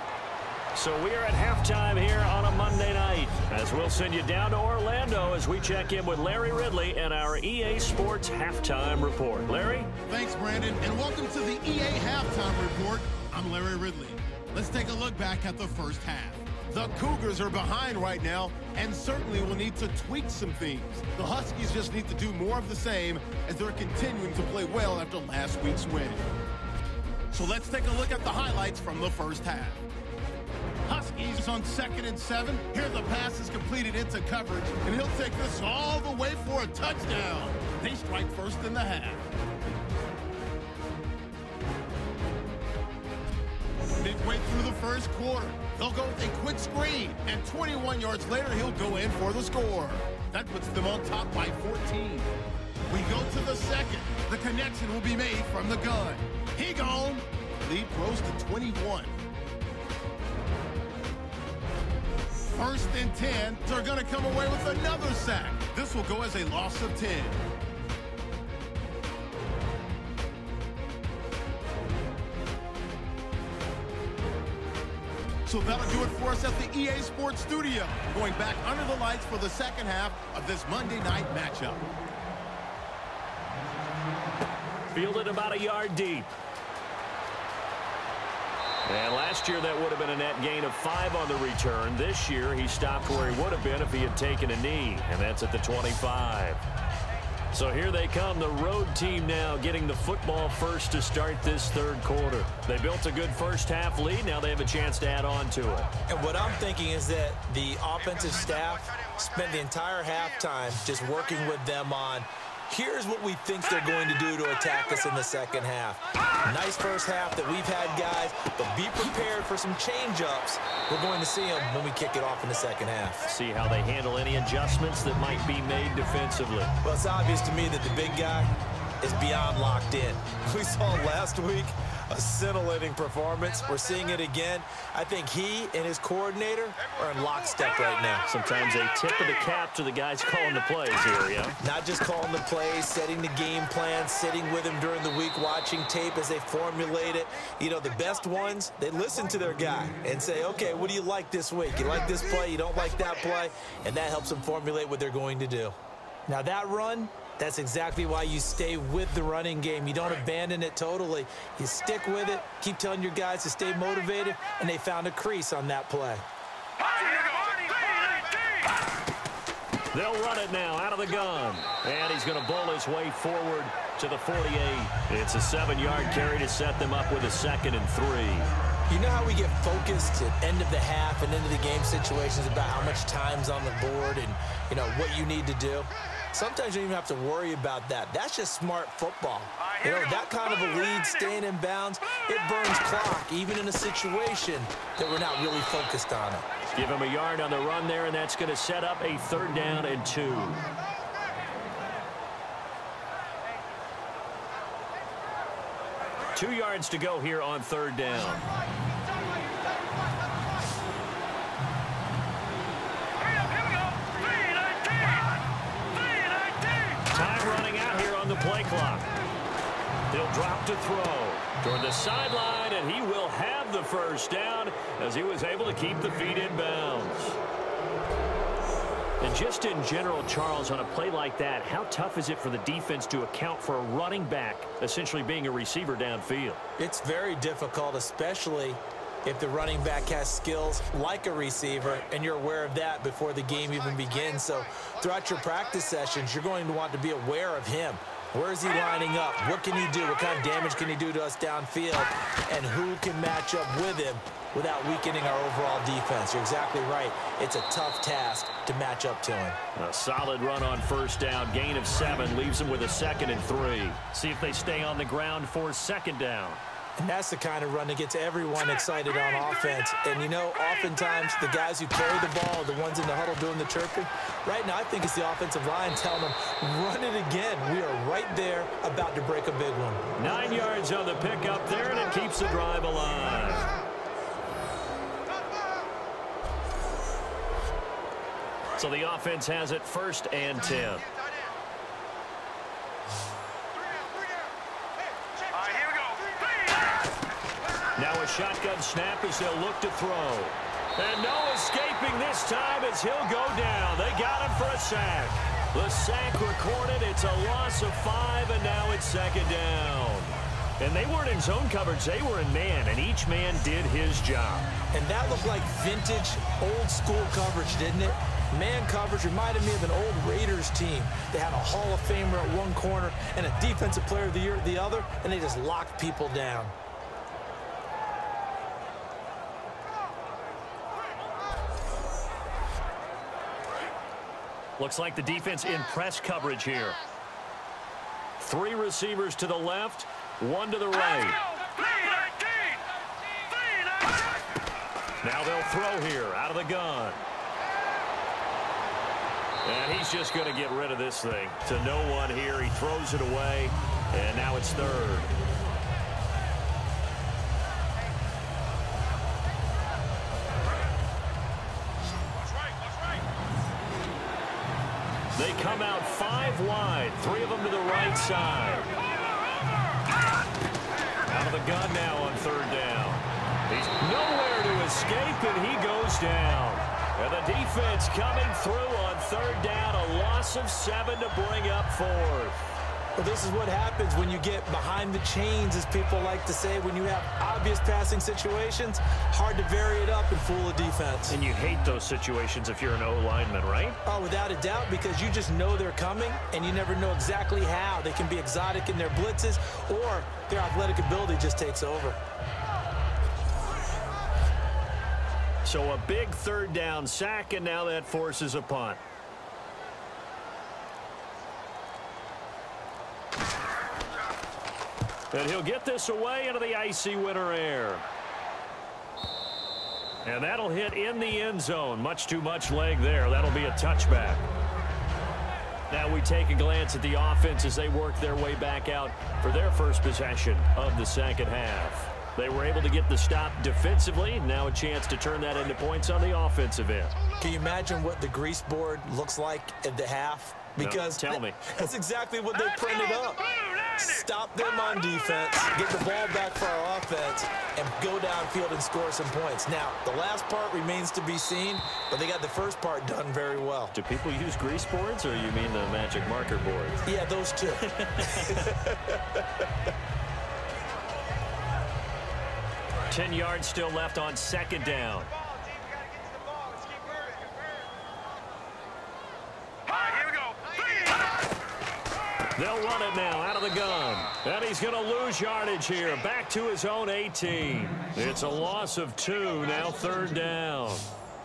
So we are at halftime here on a Monday night, as we'll send you down to Orlando as we check in with Larry Ridley and our EA Sports Halftime Report. Larry? Thanks, Brandon, and welcome to the EA Halftime Report. I'm Larry Ridley. Let's take a look back at the first half. The Cougars are behind right now and certainly will need to tweak some things. The Huskies just need to do more of the same as they're continuing to play well after last week's win. So let's take a look at the highlights from the first half. Huskies on 2nd and 7. Here the pass is completed into coverage, and he'll take this all the way for a touchdown. They strike first in the half. halfway through the first quarter. They'll go with a quick screen, and 21 yards later, he'll go in for the score. That puts them on top by 14. We go to the second. The connection will be made from the gun. He gone. Lead grows to 21. First and 10. They're going to come away with another sack. This will go as a loss of 10. So that'll do it for us at the EA Sports Studio. Going back under the lights for the second half of this Monday night matchup. Fielded about a yard deep. And last year that would have been a net gain of 5 on the return. This year he stopped where he would have been if he had taken a knee, and that's at the 25. So here they come, the road team now getting the football first to start this third quarter. They built a good first half lead. Now they have a chance to add on to it. And what I'm thinking is that the offensive staff spent the entire halftime just working with them on, here's what we think they're going to do to attack us in the second half. Nice first half that we've had, guys, but be prepared for some change-ups. We're going to see them when we kick it off in the second half. See how they handle any adjustments that might be made defensively. Well, it's obvious to me that the big guy is beyond locked in. We saw last week a scintillating performance. We're seeing it again. I think he and his coordinator are in lockstep right now. Sometimes a tip of the cap to the guys calling the plays here, yeah? Not just calling the plays, setting the game plan, sitting with him during the week, watching tape as they formulate it. You know, the best ones, they listen to their guy and say, okay, what do you like this week? You like this play? You don't like that play? And that helps them formulate what they're going to do. Now that run, that's exactly why you stay with the running game. You don't abandon it totally. You stick with it, keep telling your guys to stay motivated, and they found a crease on that play. They'll run it now out of the gun. And he's going to bowl his way forward to the 48. It's a 7-yard carry to set them up with a 2nd and 3. You know how we get focused at end of the half and into the game situations about how much time's on the board and, you know, what you need to do? Sometimes you don't even have to worry about that. That's just smart football. You know, that kind of a lead, staying in bounds, it burns clock, even in a situation that we're not really focused on it. Give him a yard on the run there, and that's going to set up a 3rd down and 2. Two yards to go here on 3rd down. Time running out here on the play clock. He'll drop to throw toward the sideline, and he will have the 1st down as he was able to keep the feet in bounds. And just in general, Charles, on a play like that, how tough is it for the defense to account for a running back essentially being a receiver downfield? It's very difficult, especially if the running back has skills like a receiver, and you're aware of that before the game even begins. So throughout your practice sessions, you're going to want to be aware of him. Where is he lining up? What can he do? What kind of damage can he do to us downfield? And who can match up with him without weakening our overall defense? You're exactly right. It's a tough task to match up to him. A solid run on 1st down. Gain of 7 leaves them with a 2nd and 3. See if they stay on the ground for 2nd down. And that's the kind of run that gets everyone excited on offense. And, you know, oftentimes the guys who carry the ball are the ones in the huddle doing the chirping. Right now, I think it's the offensive line telling them, run it again. We are right there about to break a big one. 9 yards on the pickup there, and it keeps the drive alive. So the offense has it 1st and 10. Now a shotgun snap as they'll look to throw. And no escaping this time as he'll go down. They got him for a sack. The sack recorded. It's a loss of 5, and now it's 2nd down. And they weren't in zone coverage. They were in man, and each man did his job. And that looked like vintage, old-school coverage, didn't it? Man coverage reminded me of an old Raiders team. They had a Hall of Famer at one corner and a Defensive Player of the Year at the other, and they just locked people down. Looks like the defense in press coverage here. 3 receivers to the left, 1 to the right. Now they'll throw here out of the gun. And he's just going to get rid of this thing to no one here. He throws it away, and now it's third. They come out 5 wide, 3 of them to the right side. Out of the gun now on third down. He's nowhere to escape, and he goes down. And the defense coming through on third down, a loss of 7 to bring up fourth. Well, this is what happens when you get behind the chains, as people like to say. When you have obvious passing situations, hard to vary it up and fool a defense. And you hate those situations if you're an O-lineman, right? Oh, without a doubt, because you just know they're coming, and you never know exactly how. They can be exotic in their blitzes, or their athletic ability just takes over. So a big third down sack, and now that forces a punt. And he'll get this away into the icy winter air. And that'll hit in the end zone. Much too much leg there. That'll be a touchback. Now we take a glance at the offense as they work their way back out for their first possession of the second half. They were able to get the stop defensively. Now a chance to turn that into points on the offensive end. Can you imagine what the grease board looks like at the half? Because no, tell me. That's exactly what they printed up. Stop them on defense, get the ball back for our offense, and go downfield and score some points. Now, the last part remains to be seen, but they got the first part done very well. Do people use grease boards, or you mean the magic marker boards? Yeah, those two. 10 yards still left on second down. They'll run it now out of the gun. And he's going to lose yardage here. Back to his own 18. It's a loss of 2. Now third down.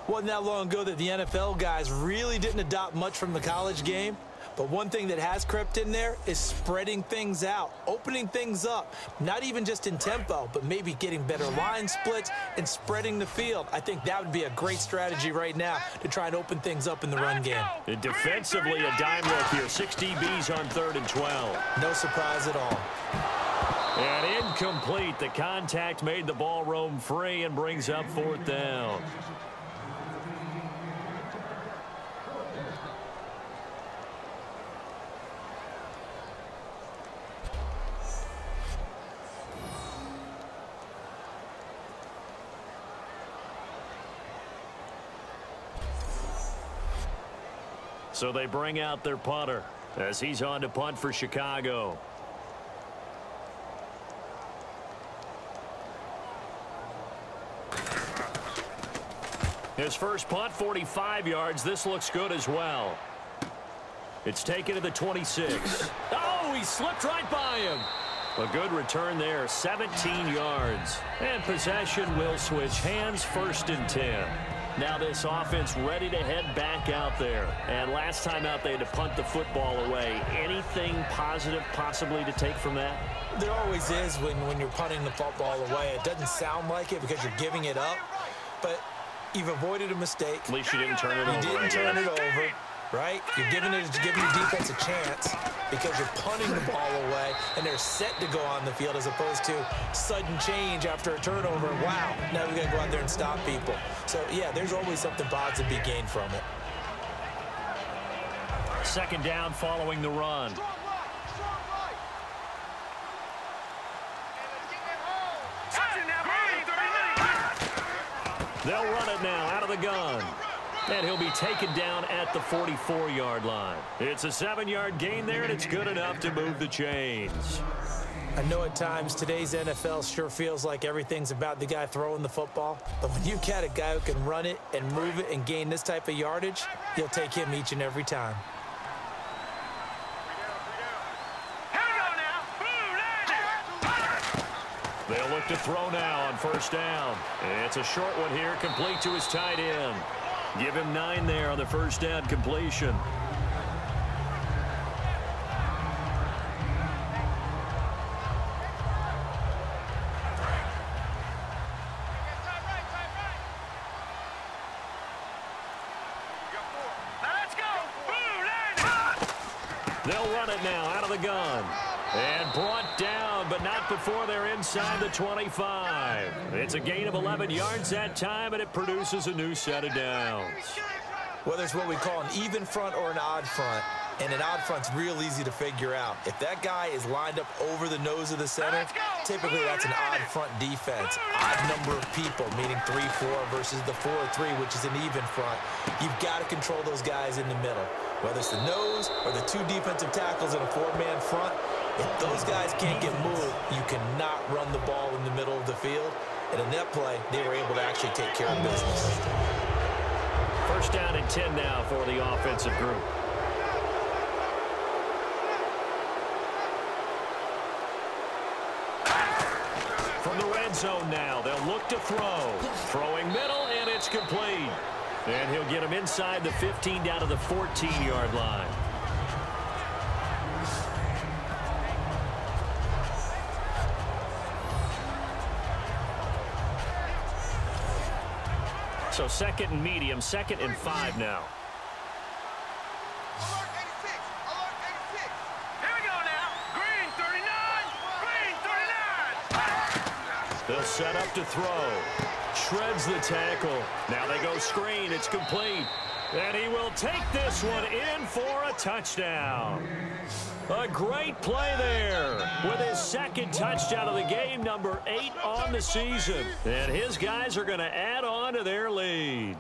Wasn't that long ago that the NFL guys really didn't adopt much from the college game. But one thing that has crept in there is spreading things out, opening things up, not even just in tempo, but maybe getting better line splits and spreading the field. I think that would be a great strategy right now to try and open things up in the run game. And defensively, a dime look here. 6 DBs on 3rd and 12. No surprise at all. And incomplete. The contact made the ball roam free and brings up 4th down. So they bring out their punter as he's on to punt for Chicago. His first punt, 45 yards. This looks good as well. It's taken to the 26. Oh, he slipped right by him. A good return there, 17 yards. And possession will switch hands, 1st and 10. Now this offense ready to head back out there. And last time out they had to punt the football away. Anything positive possibly to take from that? There always is when you're punting the football away. It doesn't sound like it because you're giving it up. But you've avoided a mistake. At least you didn't turn it over. You didn't turn it over, right? You're giving your defense a chance because you're punting the ball away, and they're set to go on the field as opposed to sudden change after a turnover. Wow, now we got to go out there and stop people. So, yeah, there's always something positive to be gained from it. 2nd down following the run. They'll run it now out of the gun. And he'll be taken down at the 44-yard line. It's a 7-yard gain there, and it's good enough to move the chains. I know at times today's NFL sure feels like everything's about the guy throwing the football. But when you've got a guy who can run it and move it and gain this type of yardage, you'll take him each and every time. They'll look to throw now on 1st down. It's a short one here, complete to his tight end. Give him 9 there on the 1st down completion. They'll run it now out of the gun. And brought down, but not before they're inside the 25. It's a gain of 11 yards that time, and it produces a new set of downs. Whether it's what we call an even front or an odd front, and an odd front's real easy to figure out. If that guy is lined up over the nose of the center, typically that's an odd front defense. Odd number of people, meaning 3-4 versus the 4-3, which is an even front. You've got to control those guys in the middle. Whether it's the nose or the two defensive tackles in a four-man front, if those guys can't get moved, you cannot run the ball in the middle of the field. And in that play, they were able to actually take care of business. First down and 10 now for the offensive group. From the red zone now, they'll look to throw. Throwing middle, and it's complete. And he'll get him inside the 15 down to the 14-yard line. So second and medium, second and 5 now. Alert 86. Alert 86. Here we go now. Green 39. Green 39. They'll set up to throw. Shreds the tackle. Now they go screen. It's complete. And he will take this one in for a touchdown. A great play there with his second touchdown of the game, number 8 on the season. And his guys are going to add on to their lead.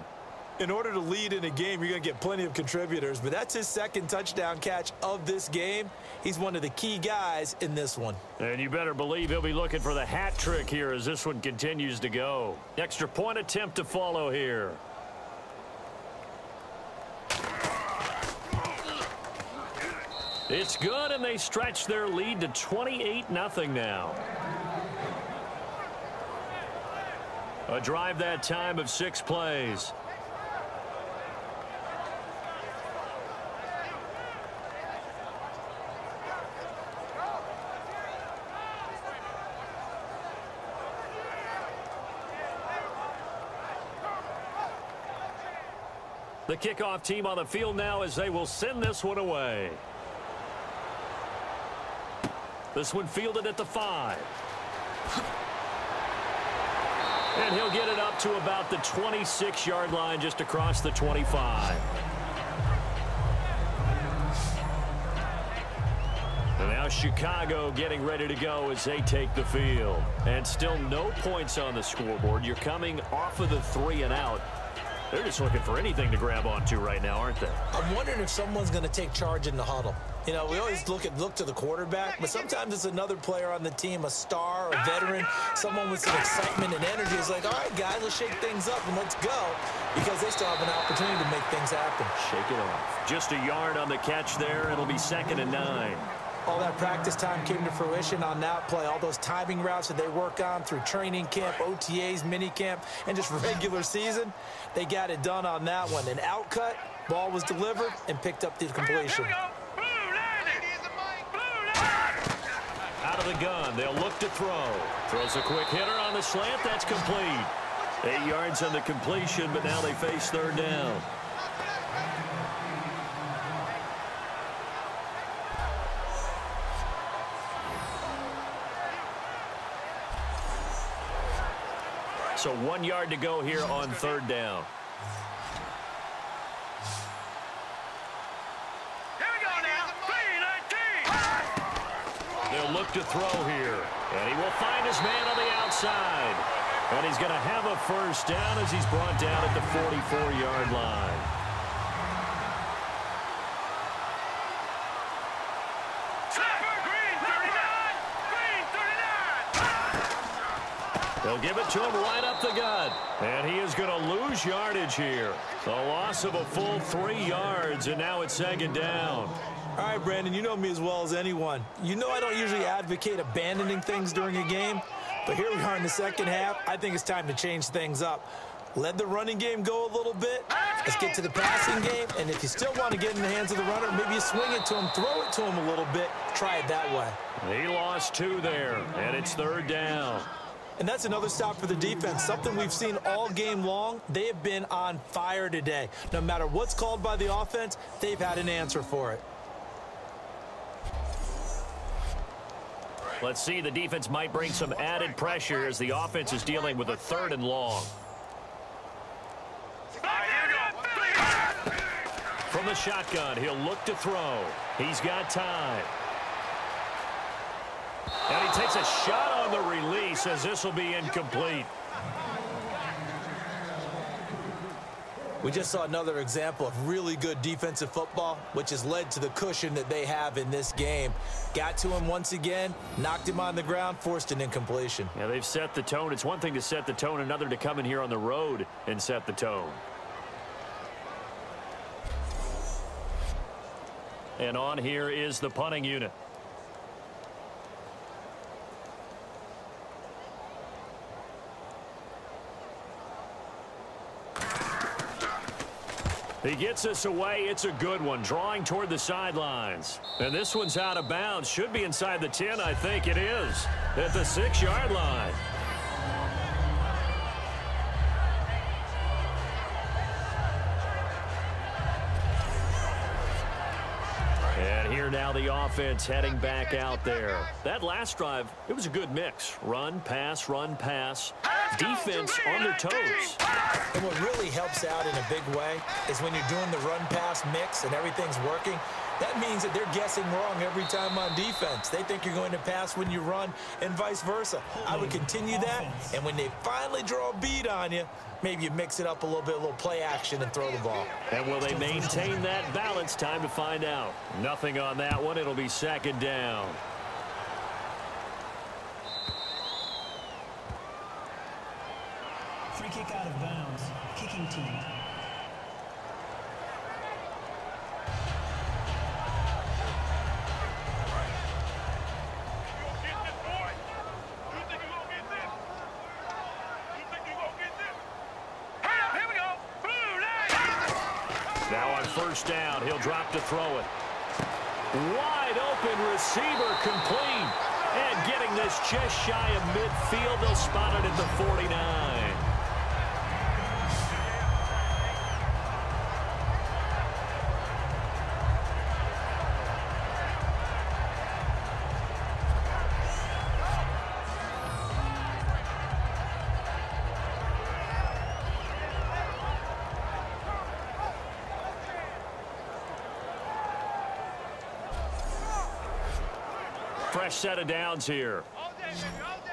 In order to lead in a game, you're going to get plenty of contributors, but that's his second touchdown catch of this game. He's one of the key guys in this one. And you better believe he'll be looking for the hat trick here as this one continues to go. Extra point attempt to follow here. It's good, and they stretch their lead to 28-0 now. A drive that time of 6 plays. The kickoff team on the field now as they will send this one away. This one fielded at the 5. And he'll get it up to about the 26-yard line just across the 25. And now Chicago getting ready to go as they take the field. And still no points on the scoreboard. You're coming off of the 3 and out. They're just looking for anything to grab onto right now, aren't they? I'm wondering if someone's going to take charge in the huddle. You know, we always look to the quarterback, but sometimes it's another player on the team, a star, a veteran, someone with some excitement and energy. It's like, all right, guys, let's shake things up and let's go, because they still have an opportunity to make things happen. Shake it off. Just a yard on the catch there. It'll be 2nd and 9. All that practice time came to fruition on that play. All those timing routes that they work on through training camp, OTAs, mini camp, and just regular season, they got it done on that one. An outcut, ball was delivered, and picked up the completion. Out of the gun, they'll look to throw. Throws a quick hitter on the slant. That's complete. 8 yards on the completion, but now they face 3rd down. So 1 yard to go here on 3rd down. Here we go now. 3-19. They'll look to throw here. And he will find his man on the outside. And he's going to have a first down as he's brought down at the 44-yard line. They'll give it to him right up the gut. And he is going to lose yardage here. A loss of a full 3 yards, and now it's 2nd down. All right, Brandon, you know me as well as anyone. You know I don't usually advocate abandoning things during a game, but here we are in the second half. I think it's time to change things up. Let the running game go a little bit. Let's get to the passing game, and if you still want to get in the hands of the runner, maybe you swing it to him, throw it to him a little bit, try it that way. He lost 2 there, and it's 3rd down. And that's another stop for the defense, something we've seen all game long. They have been on fire today. No matter what's called by the offense, they've had an answer for it. Let's see, the defense might bring some added pressure as the offense is dealing with a 3rd and long. From the shotgun, he'll look to throw. He's got time. And he takes a shot on the release as this will be incomplete. We just saw another example of really good defensive football, which has led to the cushion that they have in this game. Got to him once again, knocked him on the ground, forced an incompletion. Yeah, they've set the tone. It's one thing to set the tone, another to come in here on the road and set the tone. And on here is the punting unit. He gets us away. It's a good one, drawing toward the sidelines. And this one's out of bounds. Should be inside the 10, I think it is, at the 6-yard line. And here now the offense heading back out there. That last drive, it was a good mix. Run, pass, defense on their toes. And what really helps out in a big way is when you're doing the run-pass mix and everything's working, that means that they're guessing wrong every time on defense. They think you're going to pass when you run and vice versa. I would continue that, and when they finally draw a beat on you, maybe you mix it up a little bit, a little play action, and throw the ball. And will they maintain that balance? Time to find out. Nothing on that one. It'll be 2nd down. Free kick out of bounds. Kicking team. Now on 1st down, he'll drop to throw it. Wide open receiver, complete. And getting this just shy of midfield, they'll spot it at the 49. Fresh set of downs here. All day, baby, all day.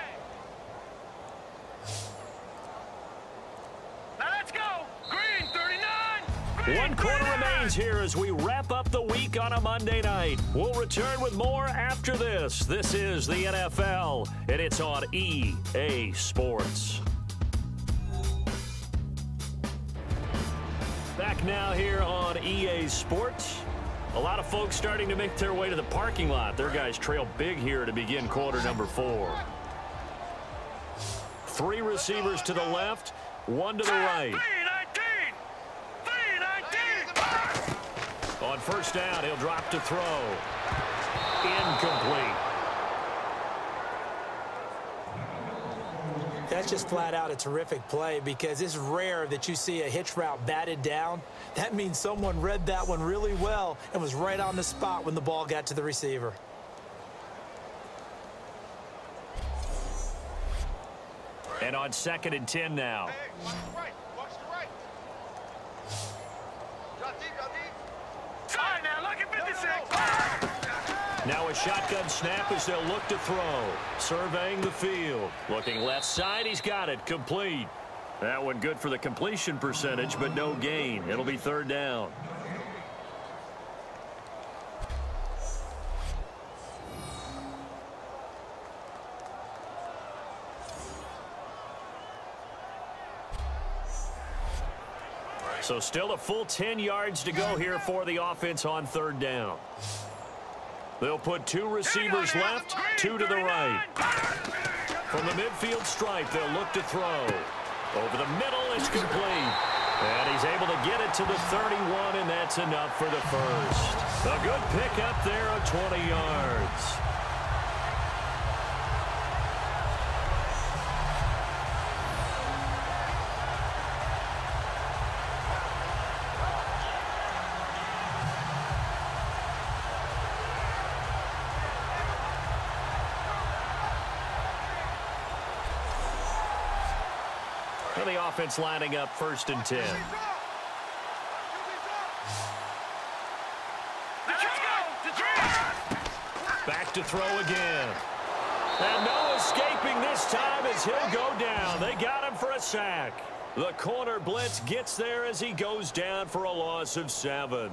Now let's go. Green 39. Green 1 quarter 39. remains here as we wrap up the week on a Monday night. We'll return with more after this. This is the NFL, and it's on EA Sports. Back now here on EA Sports. A lot of folks starting to make their way to the parking lot. Their guys trail big here to begin quarter number 4. 3 receivers to the left, 1 to the right. 3-19. On 1st down, he'll drop to throw. Incomplete. That's just flat out a terrific play because it's rare that you see a hitch route batted down. That means someone read that one really well and was right on the spot when the ball got to the receiver. And on 2nd and 10 now. Hey, watch the right. Watch the right. Drop deep, drop deep. All right, now look at 56. Now a shotgun snap as they'll look to throw. Surveying the field. Looking left side, he's got it. Complete. That one good for the completion percentage, but no gain. It'll be 3rd down. So still a full 10 yards to go here for the offense on 3rd down. They'll put 2 receivers left, 2 to the right. From the midfield stripe, they'll look to throw. Over the middle, it's complete. And he's able to get it to the 31, and that's enough for the first. A good pickup there of 20 yards. And the offense lining up 1st and 10. Back to throw again. And no escaping this time as he'll go down. They got him for a sack. The corner blitz gets there as he goes down for a loss of 7.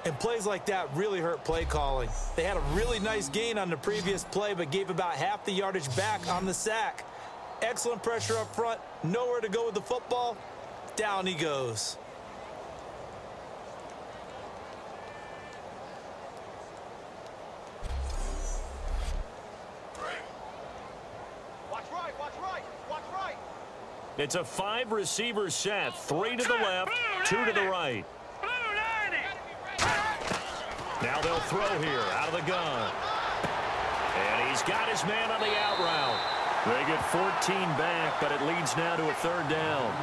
And plays like that really hurt play calling. They had a really nice gain on the previous play, but gave about half the yardage back on the sack. Excellent pressure up front. Nowhere to go with the football. Down he goes. It's a 5-receiver set. 3 to the left, 2 to the right. Now they'll throw here out of the gun. And he's got his man on the out route. They get 14 back, but it leads now to a 3rd down.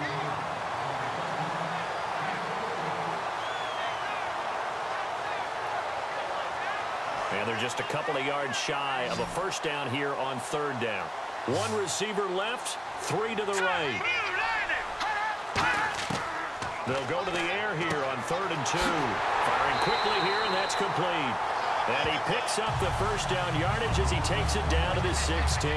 And they're just a couple of yards shy of a 1st down here on 3rd down. 1 receiver left, 3 to the right. They'll go to the air here on 3rd and 2. Firing quickly here, and that's complete. And he picks up the 1st down yardage as he takes it down to the 16.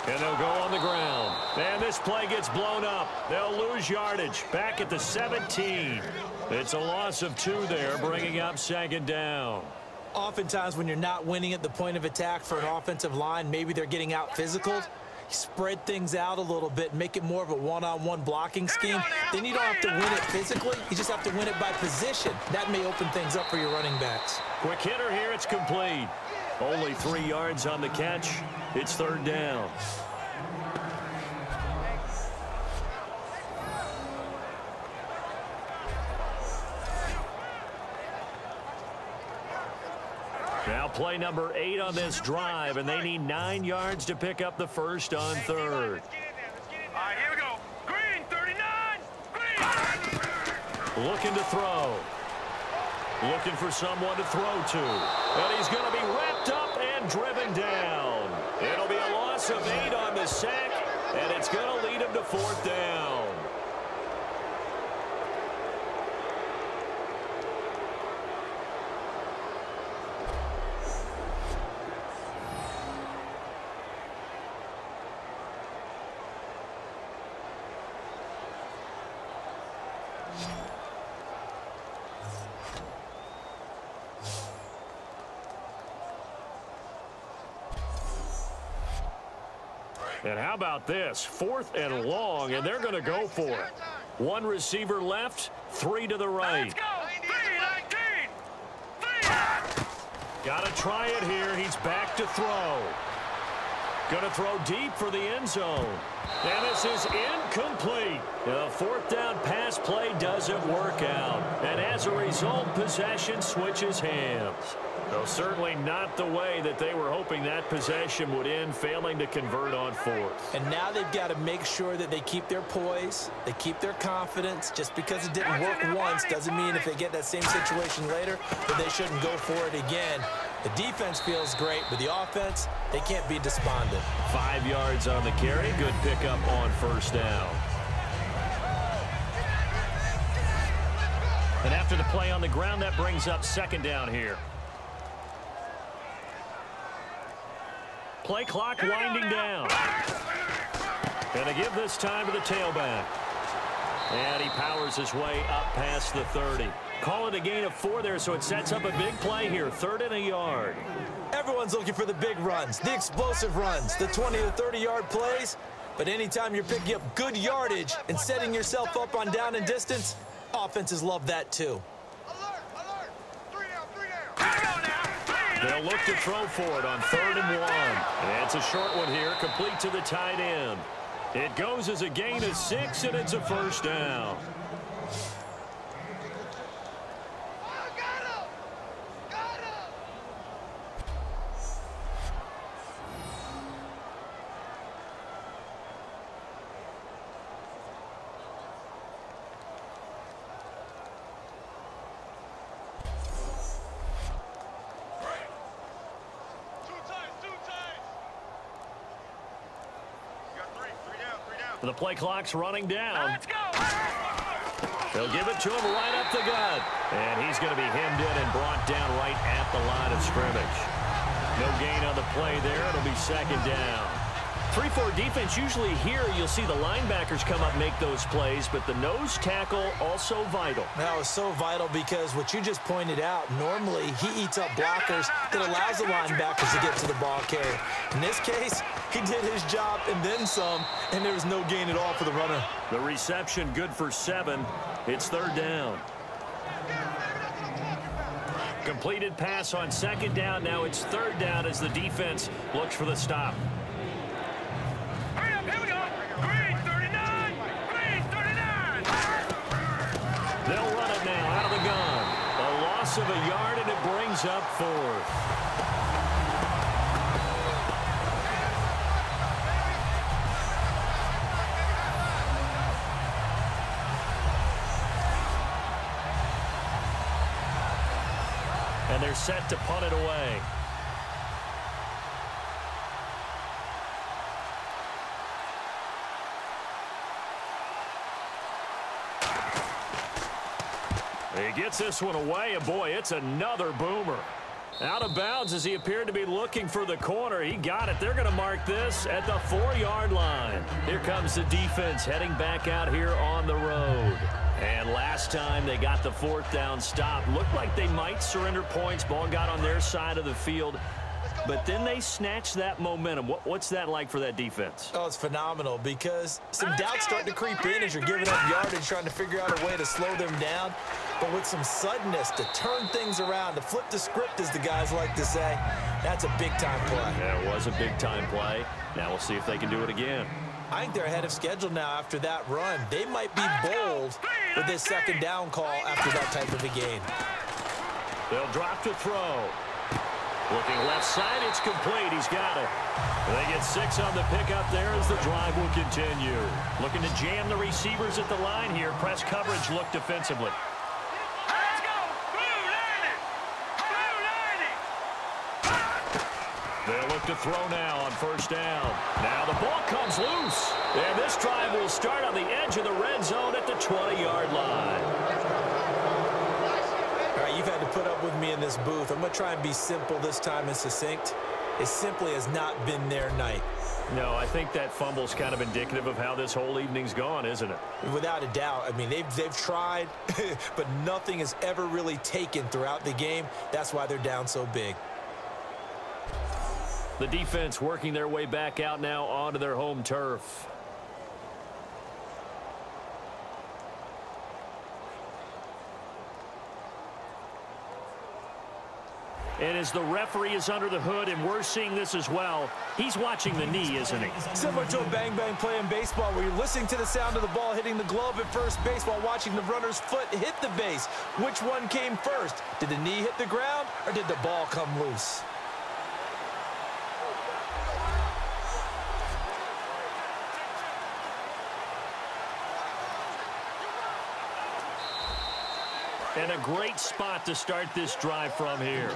And they'll go on the ground. And this play gets blown up. They'll lose yardage. Back at the 17. It's a loss of 2 there, bringing up 2nd down. Oftentimes when you're not winning at the point of attack for an offensive line, maybe they're getting out physical. Spread things out a little bit, make it more of a one-on-one blocking scheme. Then you don't have to win it physically. You just have to win it by position. That may open things up for your running backs. Quick hitter here. It's complete. Only 3 yards on the catch. It's 3rd down. Now play number 8 on this drive, and they need 9 yards to pick up the 1st on 3rd. All right, here we go. Green, 39. Green. Looking to throw. Looking for someone to throw to. And he's going to be wrapped up and driven down. It'll be a loss of 8 on the sack, and it's going to lead him to 4th down. And how about this? 4th and long, and they're going to go for it. 1 receiver left, 3 to the right. Let's go. 3-19. Got to try it here. He's back to throw. Going to throw deep for the end zone. And this is incomplete. The 4th down pass play doesn't work out. And as a result, possession switches hands. Though certainly not the way that they were hoping that possession would end, failing to convert on 4th. And now they've got to make sure that they keep their poise, they keep their confidence. Just because it didn't work once doesn't mean if they get that same situation later that they shouldn't go for it again. The defense feels great, but the offense, they can't be despondent. 5 yards on the carry. Good pickup on 1st down. And after the play on the ground, that brings up 2nd down here. Play clock winding down. And they give this time to the tailback. And he powers his way up past the 30. Call it a gain of 4 there, so it sets up a big play here. 3rd and a yard. Everyone's looking for the big runs, the explosive runs, the 20 to 30-yard plays. But anytime you're picking up good yardage and setting yourself up on down and distance, offenses love that too. Alert. 3 down. They'll look to throw for it on 3rd and 1. And it's a short one here, complete to the tight end. It goes as a gain of 6, and it's a 1st down. The play clock's running down. Let's go. They'll give it to him right up the gut. And he's going to be hemmed in and brought down right at the line of scrimmage. No gain on the play there. It'll be second down. 3-4 defense, usually here you'll see the linebackers come up and make those plays, but the nose tackle also vital. That was so vital because what you just pointed out, normally he eats up blockers that allows the linebackers to get to the ball carrier. In this case, he did his job and then some, and there was no gain at all for the runner. The reception good for 7. It's third down. Completed pass on second down. Now it's third down as the defense looks for the stop. Hurry up, here we go. Green 39. Green 39. They'll run it now out of the gun. A loss of a yard, and it brings up 4th. And they're set to punt it away. He gets this one away, and boy, it's another boomer. Out of bounds as he appeared to be looking for the corner. He got it. They're going to mark this at the 4-yard line. Here comes the defense heading back out here on the road. And last time they got the 4th down stop, looked like they might surrender points. Ball got on their side of the field. But then they snatched that momentum. What's that like for that defense? Oh, it's phenomenal because some doubt's starting to creep in as you're giving up yardage, trying to figure out a way to slow them down. But with some suddenness to turn things around, to flip the script, as the guys like to say, that's a big-time play. Yeah, it was a big-time play. Now we'll see if they can do it again. I think they're ahead of schedule now after that run. They might be bold with this second down call after that type of a game. They'll drop to throw. Looking left side, it's complete. He's got it. They get 6 on the pickup there as the drive will continue. Looking to jam the receivers at the line here. Press coverage look defensively. Let's go. Blue 90. Blue 90. They'll look to throw now on first down. Now the ball comes loose. And this drive will start on the edge of the red zone at the 20-yard line. You've had to put up with me in this booth. I'm going to try and be simple this time and succinct. It simply has not been their night. No, I think that fumble's kind of indicative of how this whole evening's gone, isn't it? Without a doubt. I mean, they've tried, but nothing has ever really taken throughout the game. That's why they're down so big. The defense working their way back out now onto their home turf. And as the referee is under the hood, and we're seeing this as well, he's watching the knee, isn't he? Similar to a bang-bang play in baseball where you're listening to the sound of the ball hitting the glove at first base while watching the runner's foot hit the base. Which one came first? Did the knee hit the ground, or did the ball come loose? And a great spot to start this drive from here.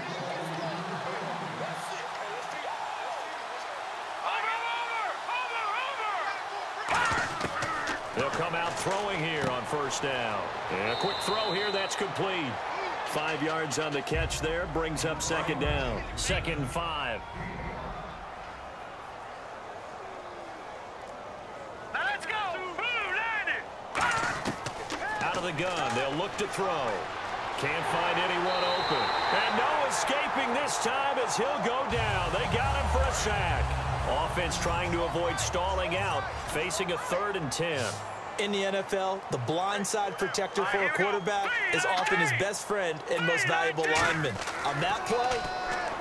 They'll come out throwing here on first down. And a quick throw here, that's complete. 5 yards on the catch there, brings up second down. 2nd and 5. Let's go. Blue 90. Out of the gun, they'll look to throw. Can't find anyone open. And no escaping this time as he'll go down. They got him for a sack. Offense trying to avoid stalling out, facing a 3rd and 10. In the NFL, the blindside protector for a quarterback is often his best friend and most valuable lineman. On that play,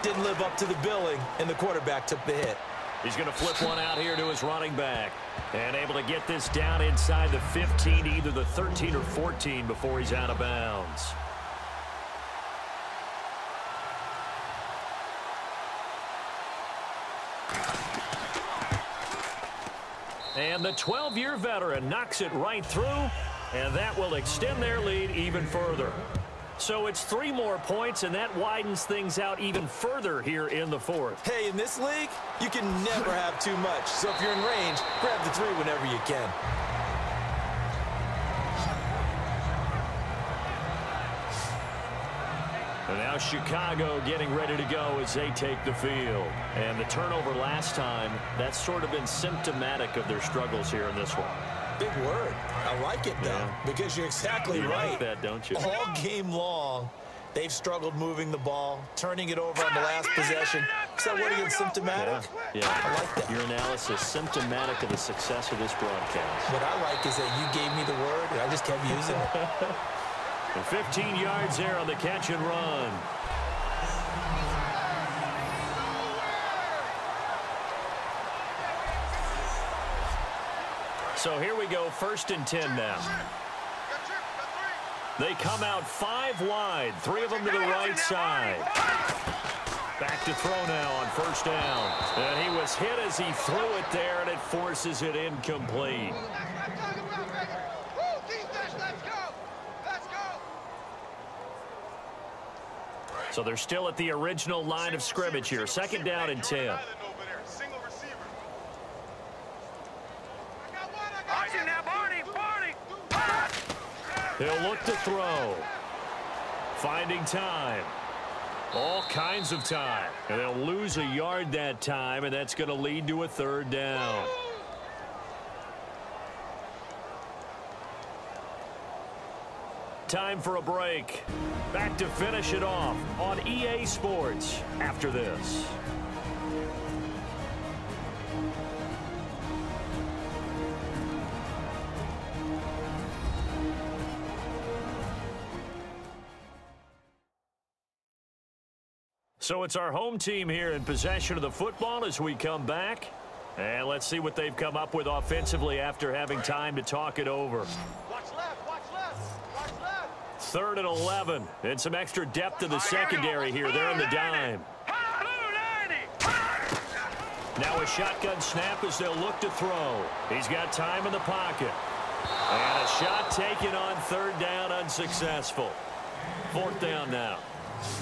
didn't live up to the billing, and the quarterback took the hit. He's going to flip one out here to his running back. And able to get this down inside the 15, either the 13 or 14 before he's out of bounds. And the 12-year veteran knocks it right through, and that will extend their lead even further. So it's 3 more points, and that widens things out even further here in the 4th. Hey, in this league, you can never have too much. So if you're in range, grab the 3 whenever you can. And now Chicago getting ready to go as they take the field. And the turnover last time, that's sort of been symptomatic of their struggles here in this one. Big word. I like it, though, because you're exactly right. Like that, don't you? All game long, they've struggled moving the ball, turning it over on the last possession. Is that word again, symptomatic? Yeah. I like that. Your analysis, symptomatic of the success of this broadcast. What I like is that you gave me the word, and I just kept using it. And 15 yards there on the catch and run. So here we go, 1st and 10 now. They come out 5 wide, 3 of them to the right side. Back to throw now on 1st down. And he was hit as he threw it there, and it forces it incomplete. So they're still at the original line of scrimmage here. 2nd down and 10. They'll look to throw. Finding time. All kinds of time. And they'll lose a yard that time, and that's going to lead to a 3rd down. Time for a break. Back to finish it off on EA Sports after this. So it's our home team here in possession of the football as we come back. And let's see what they've come up with offensively after having time to talk it over. Watch left, watch left, watch left. 3rd and 11. And some extra depth to the secondary here. They're in the dime. Now a shotgun snap as they'll look to throw. He's got time in the pocket. And a shot taken on 3rd down, unsuccessful. 4th down now.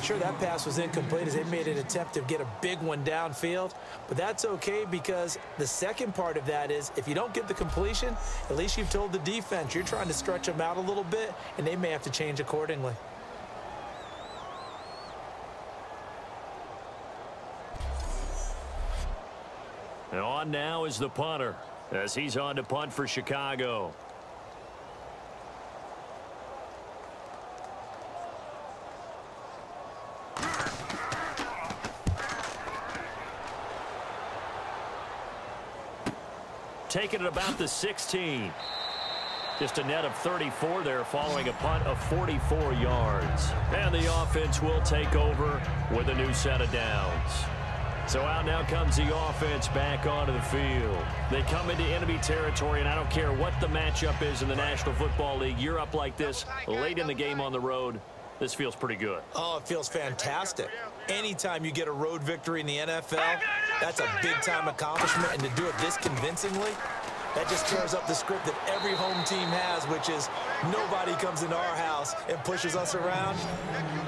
Sure, that pass was incomplete as they made an attempt to get a big one downfield, but that's okay because the second part of that is if you don't get the completion, at least you've told the defense you're trying to stretch them out a little bit, and they may have to change accordingly. And on now is the punter as he's on to punt for Chicago. Taking it about the 16. Just a net of 34 there following a punt of 44 yards. And the offense will take over with a new set of downs. So out now comes the offense back onto the field. They come into enemy territory, and I don't care what the matchup is in the National Football League. You're up like this late in the game on the road. This feels pretty good. Oh, it feels fantastic. Anytime you get a road victory in the NFL, that's a big-time accomplishment, and to do it this convincingly, that just tears up the script that every home team has, which is nobody comes into our house and pushes us around.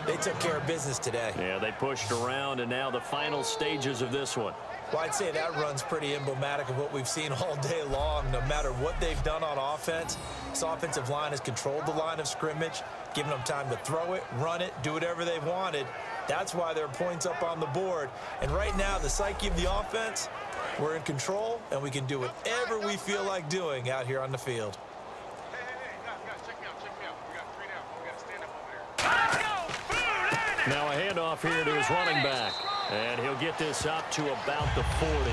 They took care of business today. Yeah, they pushed around, and now the final stages of this one. Well, I'd say that run's pretty emblematic of what we've seen all day long. No matter what they've done on offense, this offensive line has controlled the line of scrimmage, given them time to throw it, run it, do whatever they wanted. That's why there are points up on the board. And right now, the psyche of the offense, we're in control, and we can do whatever we feel like doing out here on the field. Now a handoff here to his running back. And he'll get this up to about the 40.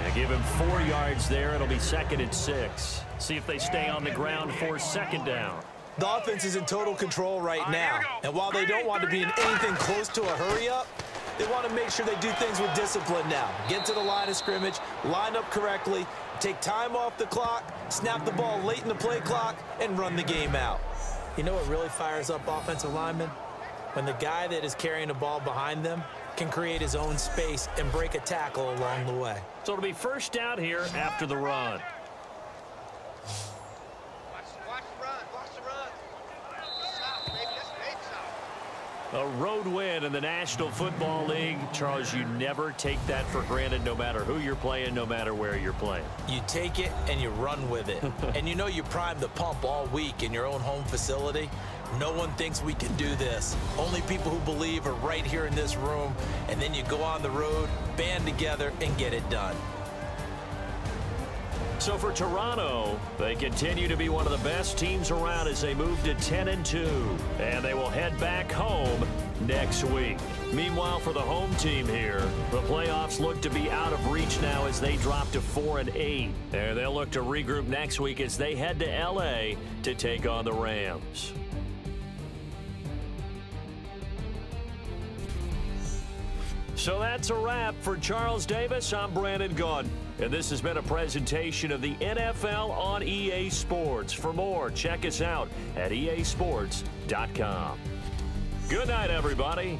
And give him 4 yards there. It'll be 2nd and 6. See if they stay on the ground for 2nd down. The offense is in total control right now. And while they don't want to be in anything close to a hurry-up, they want to make sure they do things with discipline now. Get to the line of scrimmage, line up correctly, take time off the clock, snap the ball late in the play clock, and run the game out. You know what really fires up offensive linemen? When the guy that is carrying the ball behind them can create his own space and break a tackle along the way. So it'll be 1st down here after the run. A road win in the National Football League. Charles, you never take that for granted no matter who you're playing, no matter where you're playing. You take it and you run with it. And you know you primed the pump all week in your own home facility. No one thinks we can do this. Only people who believe are right here in this room. And then you go on the road, band together, and get it done. So for Toronto, they continue to be one of the best teams around as they move to 10-2. And they will head back home next week. Meanwhile, for the home team here, the playoffs look to be out of reach now as they drop to 4-8. And they'll look to regroup next week as they head to L.A. to take on the Rams. So that's a wrap. For Charles Davis, I'm Brandon Gunn. And this has been a presentation of the NFL on EA Sports. For more, check us out at easports.com. Good night, everybody.